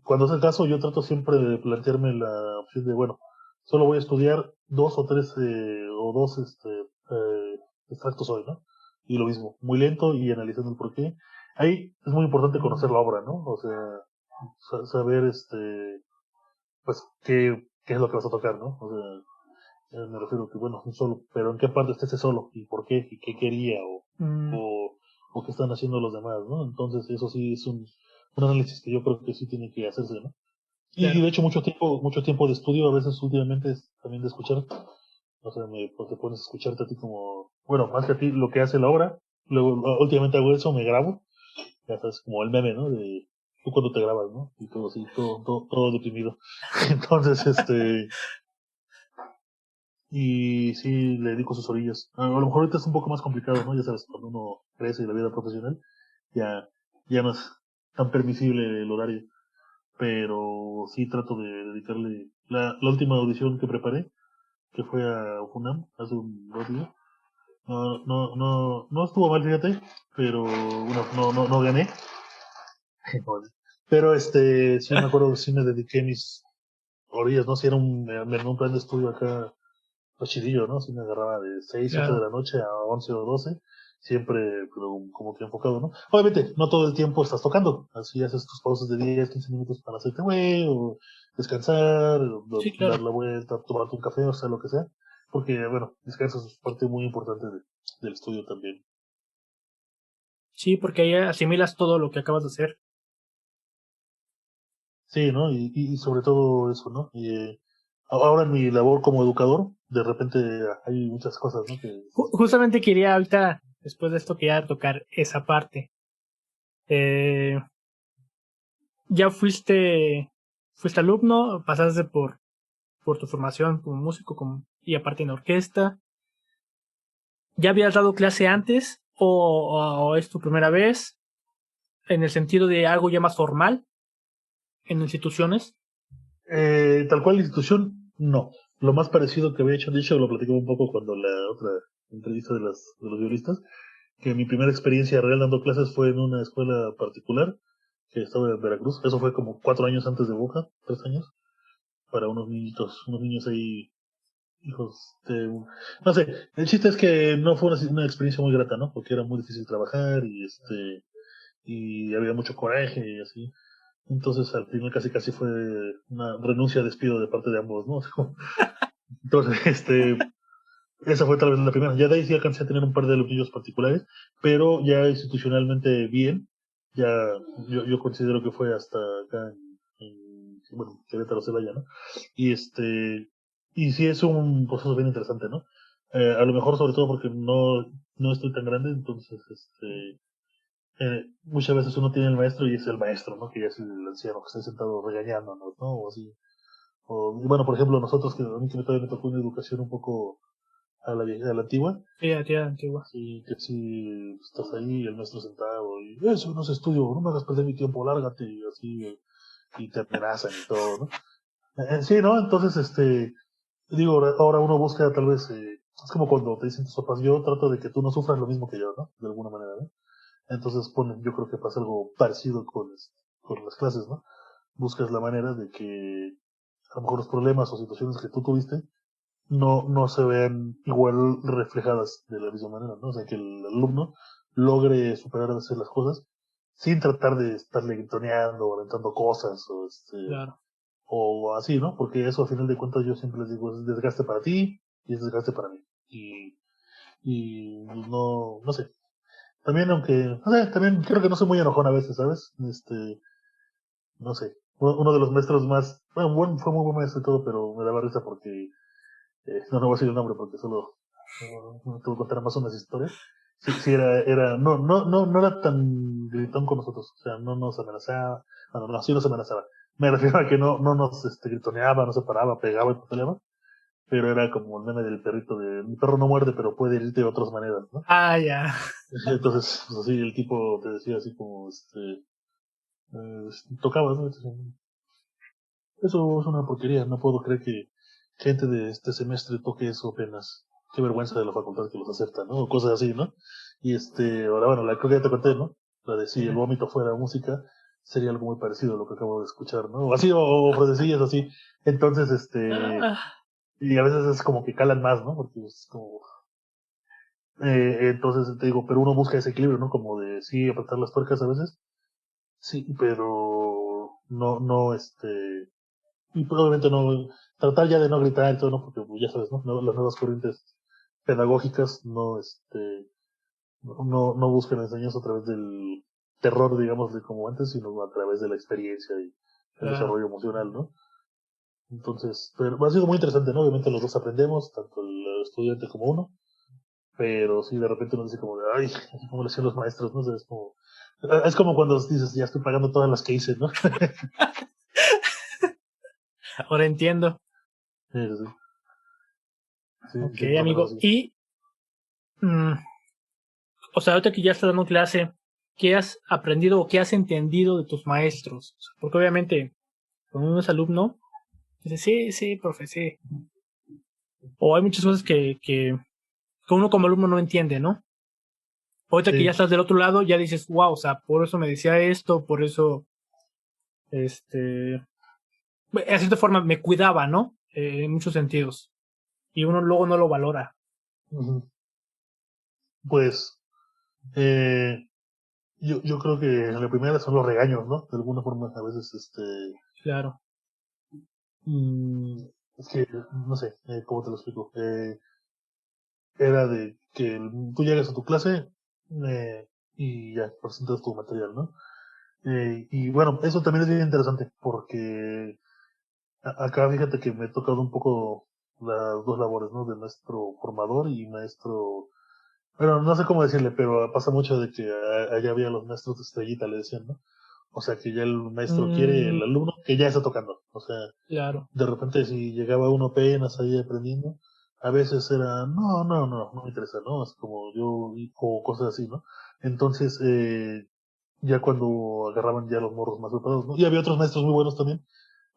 Cuando es el caso, yo trato siempre de plantearme la opción de, bueno, solo voy a estudiar dos o tres o dos extractos hoy, ¿no? Y lo mismo, muy lento y analizando el porqué. Ahí es muy importante conocer la obra, ¿no? O sea, saber, pues, qué es lo que vas a tocar, ¿no? O sea, me refiero que, bueno, un solo, pero en qué parte está ese solo y por qué y qué quería o, o qué están haciendo los demás, ¿no? Entonces, eso sí es un análisis que yo creo que sí tiene que hacerse, ¿no? Y Claro. de hecho mucho tiempo de estudio, a veces últimamente es también de escuchar, o sea, pues te pones a escucharte a ti como, bueno, más que a ti lo que hace la obra, luego últimamente hago eso, me grabo, ya sabes, como el meme, ¿no? De tú cuando te grabas, ¿no? Y todo así, todo deprimido. Entonces, y sí le dedico sus orillas. A lo mejor ahorita es un poco más complicado, ¿no? Ya sabes, cuando uno crece en la vida profesional, ya, ya no es tan permisible el horario, pero sí trato de dedicarle la última audición que preparé, que fue a UFUNAM hace un 2 días. No estuvo mal, fíjate, pero no gané. Pero sí me acuerdo que sí me dediqué mis orillas, ¿no? Si era un plan de estudio acá, pues chidillo, ¿no? Si me agarraba de 6 7 de Claro. la noche a 11 o 12 siempre pero como que enfocado, ¿no? Obviamente, no todo el tiempo estás tocando, así haces tus pausas de 10 15 minutos para hacerte güey, o descansar, o Sí, dar claro. la vuelta, tomarte un café, o sea, lo que sea, porque, bueno, descansas es parte muy importante del estudio también. Sí, porque ahí asimilas todo lo que acabas de hacer. Sí, ¿no? Y sobre todo eso, ¿no? Y ahora en mi labor como educador, de repente hay muchas cosas, ¿no? Que Justamente quería ahorita, después de esto, quería tocar esa parte. Eh, ya fuiste alumno, pasaste por tu formación como músico y aparte en orquesta. ¿Ya habías dado clase antes o es tu primera vez en el sentido de algo ya más formal en instituciones? Tal cual la institución, no. Lo más parecido que había hecho, de hecho lo platicaba un poco cuando la otra entrevista de los violistas, que mi primera experiencia real dando clases fue en una escuela particular que estaba en Veracruz. Eso fue como 4 años antes de Boca, 3 años, para unos niños ahí, hijos de... No sé, el chiste es que no fue una experiencia muy grata, ¿no? Porque era muy difícil trabajar y había mucho coraje y así. Entonces al final casi fue una renuncia, despido de parte de ambos, ¿no? Entonces, esa fue tal vez la primera. Ya de ahí sí alcancé a tener un par de alumnillos particulares, pero ya institucionalmente bien, ya yo considero que fue hasta acá bueno, Querétaro, Celaya, ¿no? Y y sí es un proceso bien interesante, ¿no? A lo mejor sobre todo porque no estoy tan grande, entonces, muchas veces uno tiene el maestro y es el maestro, ¿no? Que ya es el anciano que está sentado regañándonos, ¿no? O así. O, bueno, por ejemplo, nosotros que a mí que todavía me tocó una educación un poco a la antigua, Sí, a tía antigua. sí, que si estás ahí, el maestro sentado, y eso no es estudio, no me hagas perder mi tiempo, lárgate, y así, y te amenazan y todo, ¿no? Sí, ¿no? Entonces, digo, ahora uno busca tal vez, es como cuando te dicen tus papás, yo trato de que tú no sufras lo mismo que yo, ¿no? De alguna manera, ¿no? Entonces, yo creo que pasa algo parecido con las clases, ¿no? Buscas la manera de que a lo mejor los problemas o situaciones que tú tuviste no se vean igual reflejadas de la misma manera, ¿no? O sea, que el alumno logre superar a hacer las cosas sin tratar de estarle gritoneando o aventando cosas Claro. o así, ¿no? Porque eso, a final de cuentas, yo siempre les digo, es desgaste para ti y es desgaste para mí. Y no sé. También, aunque, no sé, también creo que no soy muy enojón a veces, ¿sabes? No sé. Uno de los maestros más, fue muy buen maestro y todo, pero me daba risa porque no voy a decir el nombre porque solo te voy a contar más unas historias. Sí, sí no era tan gritón con nosotros, o sea, no nos amenazaba, bueno, no, sí nos amenazaba. Me refiero a que no nos gritoneaba, no se paraba, pegaba y peleaba, pero era como el meme del perrito de mi perro no muerde, pero puede herirte de otras maneras, ¿no? Ah, ya. Entonces, pues así el tipo te decía así como, tocabas, ¿no? Entonces, eso es una porquería, no puedo creer que gente de este semestre toque eso apenas. Qué vergüenza de la facultad que los acepta, ¿no? O cosas así, ¿no? Y ahora bueno, la creo que ya te conté, ¿no? La de si el vómito fuera música, sería algo muy parecido a lo que acabo de escuchar, ¿no? O así, o frasecillas así. Entonces, Ah, y a veces es como que calan más, ¿no? Porque es como, entonces te digo, pero uno busca ese equilibrio, ¿no? Como de sí apretar las tuercas a veces, sí, pero no, y probablemente no, tratar ya de no gritar y todo, ¿no? Porque pues, ya sabes, ¿no? Las nuevas corrientes pedagógicas no buscan enseñanza a través del terror, digamos, de como antes, sino a través de la experiencia y el claro. desarrollo emocional, ¿no? Entonces, pero ha sido muy interesante, ¿no? Obviamente los dos aprendemos, tanto el estudiante como uno, pero sí, de repente uno dice como de, ay, ¿cómo le hacían los maestros? ¿No? O sea, es como cuando dices, ya estoy pagando todas las que hice, ¿no? Ahora entiendo. Sí, sí, sí, Ok, sí, más o menos amigo. así. Y, mm, o sea, ahorita que ya estás dando clase, ¿qué has aprendido o qué has entendido de tus maestros? O sea, porque obviamente, cuando uno es alumno, dice, sí, sí, profe, sí. O hay muchas cosas que uno como alumno no entiende, ¿no? Ahorita que ya Sí. estás del otro lado, ya dices, wow, o sea, por eso me decía esto, por eso, este, de cierta forma me cuidaba, ¿no? En muchos sentidos. Y uno luego no lo valora. Ujú. Pues, eh, yo creo que la primera son los regaños, ¿no? De alguna forma, a veces, Claro. mm, es que, no sé, ¿cómo te lo explico? Era de que tú llegas a tu clase y ya presentas tu material, ¿no? Y bueno, eso también es bien interesante porque acá fíjate que me he tocado un poco las dos labores, ¿no? De maestro formador y maestro. Bueno, no sé cómo decirle, pero pasa mucho de que allá había los maestros de estrellita, le decían, ¿no? O sea, que ya el maestro quiere Mm, el alumno que ya está tocando. O sea, claro. de repente si llegaba uno apenas ahí aprendiendo, a veces era, no me interesa, ¿no? Es como yo, o cosas así, ¿no? Entonces, ya cuando agarraban ya los morros más preparados, ¿no? Y había otros maestros muy buenos también.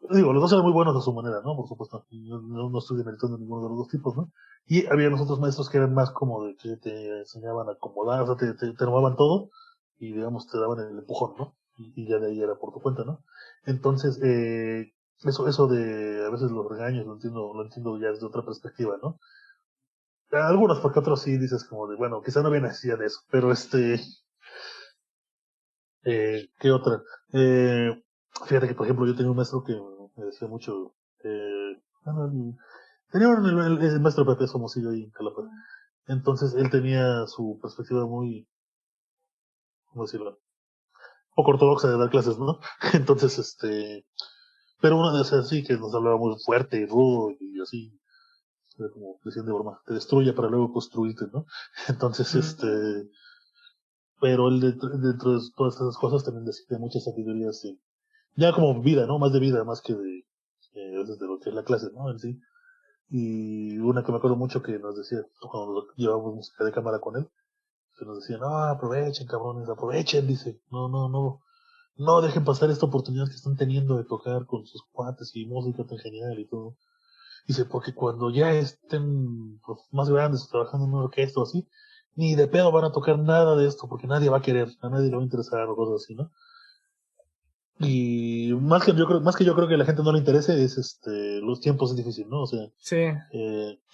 Digo, los dos eran muy buenos a su manera, ¿no? Por supuesto, no estoy demeritando ninguno de los dos tipos, ¿no? Y había los otros maestros que eran más como de que te enseñaban a acomodar, o sea, te armaban todo y, digamos, te daban el empujón, ¿no? Y ya de ahí era por tu cuenta, ¿no? Entonces, eso de a veces los regaños lo entiendo ya desde otra perspectiva, ¿no? Algunos, porque otros sí dices como de, bueno, quizá no había necesidad de eso, pero ¿qué otra? Fíjate que, por ejemplo, yo tenía un maestro que me decía mucho, bueno, tenía el maestro Pepe, somos yo ahí en Calapa. Entonces, él tenía su perspectiva muy, ¿cómo decirlo? Poco ortodoxa de dar clases, ¿no? Entonces, pero una de esas sí que nos hablaba muy fuerte y rudo y así, era como decían de broma, te destruye para luego construirte, ¿no? Entonces, Mm, pero él dentro de todas esas cosas también decía muchas sabidurías, ya como vida, ¿no? Más de vida, más que de, a veces de lo que es la clase, ¿no? En sí. Y una que me acuerdo mucho que nos decía, cuando llevábamos música de cámara con él, que nos decía, no, aprovechen, cabrones, aprovechen, dice, no dejen pasar esta oportunidad que están teniendo de tocar con sus cuates y música tan genial y todo. Dice, porque cuando ya estén pues, más grandes trabajando en una orquesta o así, ni de pedo van a tocar nada de esto, porque nadie va a querer, a nadie le va a interesar o cosas así, ¿no? Y más que yo creo que a la gente no le interese es los tiempos es difícil, ¿no? O sea, sí,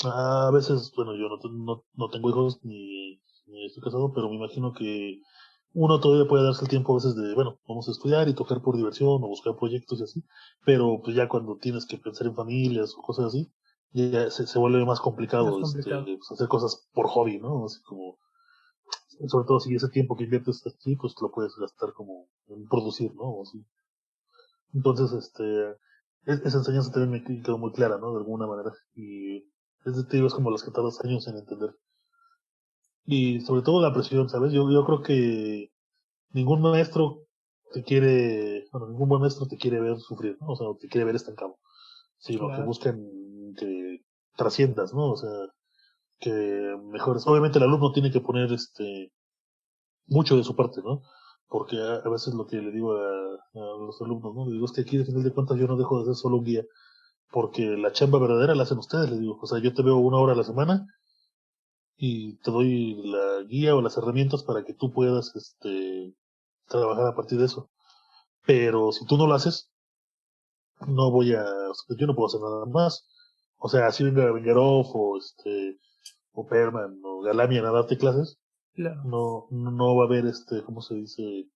a veces, bueno, yo no tengo hijos ni estoy casado, pero me imagino que uno todavía puede darse el tiempo a veces de, bueno, vamos a estudiar y tocar por diversión o buscar proyectos y así, pero pues ya cuando tienes que pensar en familias o cosas así, ya se vuelve más más complicado complicado. pues, hacer cosas por hobby, ¿no? Así como, sobre todo si ese tiempo que inviertes aquí, pues lo puedes gastar como en producir, ¿no? O así. Entonces, esa enseñanza también me quedó muy clara, ¿no? De alguna manera. Y te digo, es como las que tardas años en entender. Y sobre todo la presión, ¿sabes? Yo creo que ningún maestro ningún buen maestro te quiere ver sufrir, ¿no? O sea, te quiere ver estancado, sino que Claro. buscan que trasciendas, ¿no? O sea, que mejores. Obviamente el alumno tiene que poner mucho de su parte, ¿no? Porque a veces lo que le digo a los alumnos, ¿no? Le digo, es que aquí, de final de cuentas, yo no dejo de ser solo un guía, porque la chamba verdadera la hacen ustedes, les digo. O sea, yo te veo 1 hora a la semana y te doy la guía o las herramientas para que tú puedas, trabajar a partir de eso. Pero si tú no lo haces, no voy a, o sea, yo no puedo hacer nada más. O sea, si venga Vengarov o Perman o Galamian a darte clases, Claro. no va a haber ¿cómo se dice?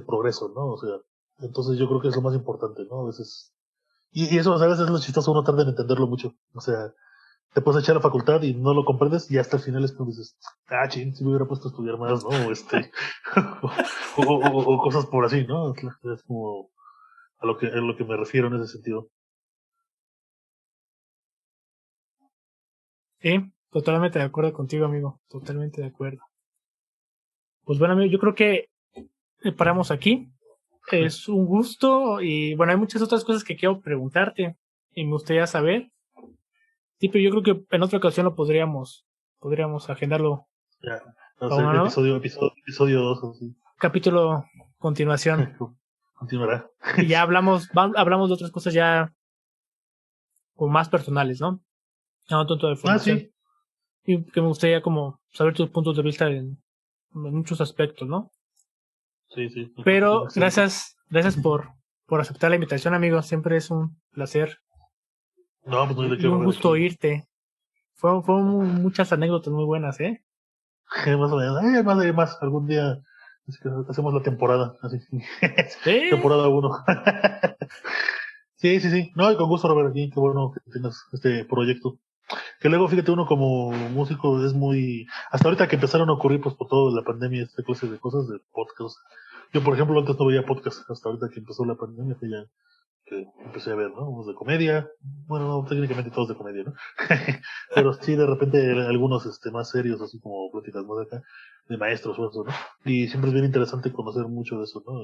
Progreso, ¿no? O sea, entonces yo creo que es lo más importante, ¿no? A veces, y eso, o sea, a veces es lo chistoso, uno tarda en entenderlo mucho. O sea, te puedes echar a la facultad y no lo comprendes y hasta el final es cuando dices, ah, ching, si me hubiera puesto a estudiar más, ¿no? O cosas por así, ¿no? Es como a lo que me refiero en ese sentido. Sí, totalmente de acuerdo contigo, amigo. Totalmente de acuerdo. Pues bueno, amigo, yo creo que paramos aquí. Es un gusto y bueno, hay muchas otras cosas que quiero preguntarte y me gustaría saber. Sí, pero yo creo que en otra ocasión lo podríamos agendarlo Ya, no para sé, una nueva episodio 2, así. capítulo continuación. Continuará. Y ya hablamos de otras cosas ya como más personales, ¿no? Ya no tanto de Ah, formación. sí. Y que me gustaría como saber tus puntos de vista en muchos aspectos, ¿no? Sí, sí. Pero Excelente. gracias por aceptar la invitación, amigo. Siempre es un placer No, pues no hay de qué y un ver gusto aquí. oírte. Muchas anécdotas muy buenas, ¿eh? Más o menos. Más. Algún día es que hacemos la temporada. Así. Sí, Temporada 1. Sí, sí, sí. No, y con gusto, Robert, aquí. Qué bueno que tengas este proyecto. Que luego, fíjate, uno como músico es muy... Hasta ahorita que empezaron a ocurrir, pues, por toda la pandemia, esta clase de cosas, de podcast. Yo, por ejemplo, antes no veía podcast. Hasta ahorita que empezó la pandemia, fue ya que empecé a ver, ¿no? Unos de comedia. Bueno, no, técnicamente todos de comedia, ¿no? Pero sí, de repente, algunos más serios, así como pláticas más acá, de maestros o eso, ¿no? Y siempre es bien interesante conocer mucho de eso, ¿no?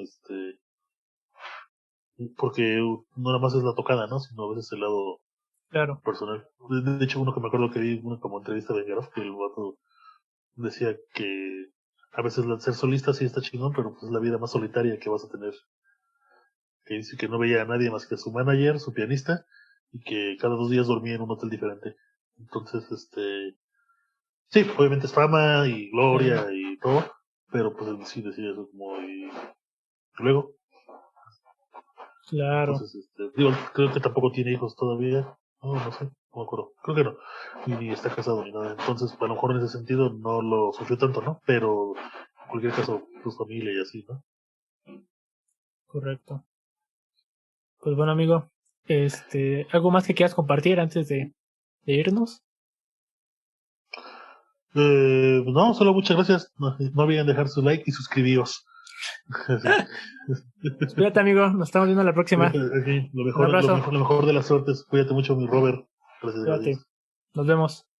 Porque no nada más es la tocada, ¿no? Sino a veces el lado claro, personal. De hecho, uno que me acuerdo que vi, una como entrevista de Garof, que el vato decía que a veces ser solista sí está chingón, pero pues es la vida más solitaria que vas a tener. Que dice que no veía a nadie más que a su manager, su pianista, y que cada 2 días dormía en un hotel diferente. Entonces, sí, obviamente es fama y claro, gloria y todo, pero pues él sí decía eso como, y luego, claro. entonces, digo, creo que tampoco tiene hijos todavía, no sé, no me acuerdo, creo que no, ni está casado ni nada, entonces a lo mejor en ese sentido no lo sufrió tanto, ¿no? Pero en cualquier caso, pues familia y así, ¿no? Correcto. Pues bueno, amigo, ¿algo más que quieras compartir antes de irnos? No, solo muchas gracias, no olviden dejar su like y suscribíos. Sí. Pues cuídate, amigo. Nos estamos viendo la próxima. Aquí, Un abrazo. lo mejor de las suertes. Cuídate mucho, mi Robert. Gracias, Cuídate. adiós. Nos vemos.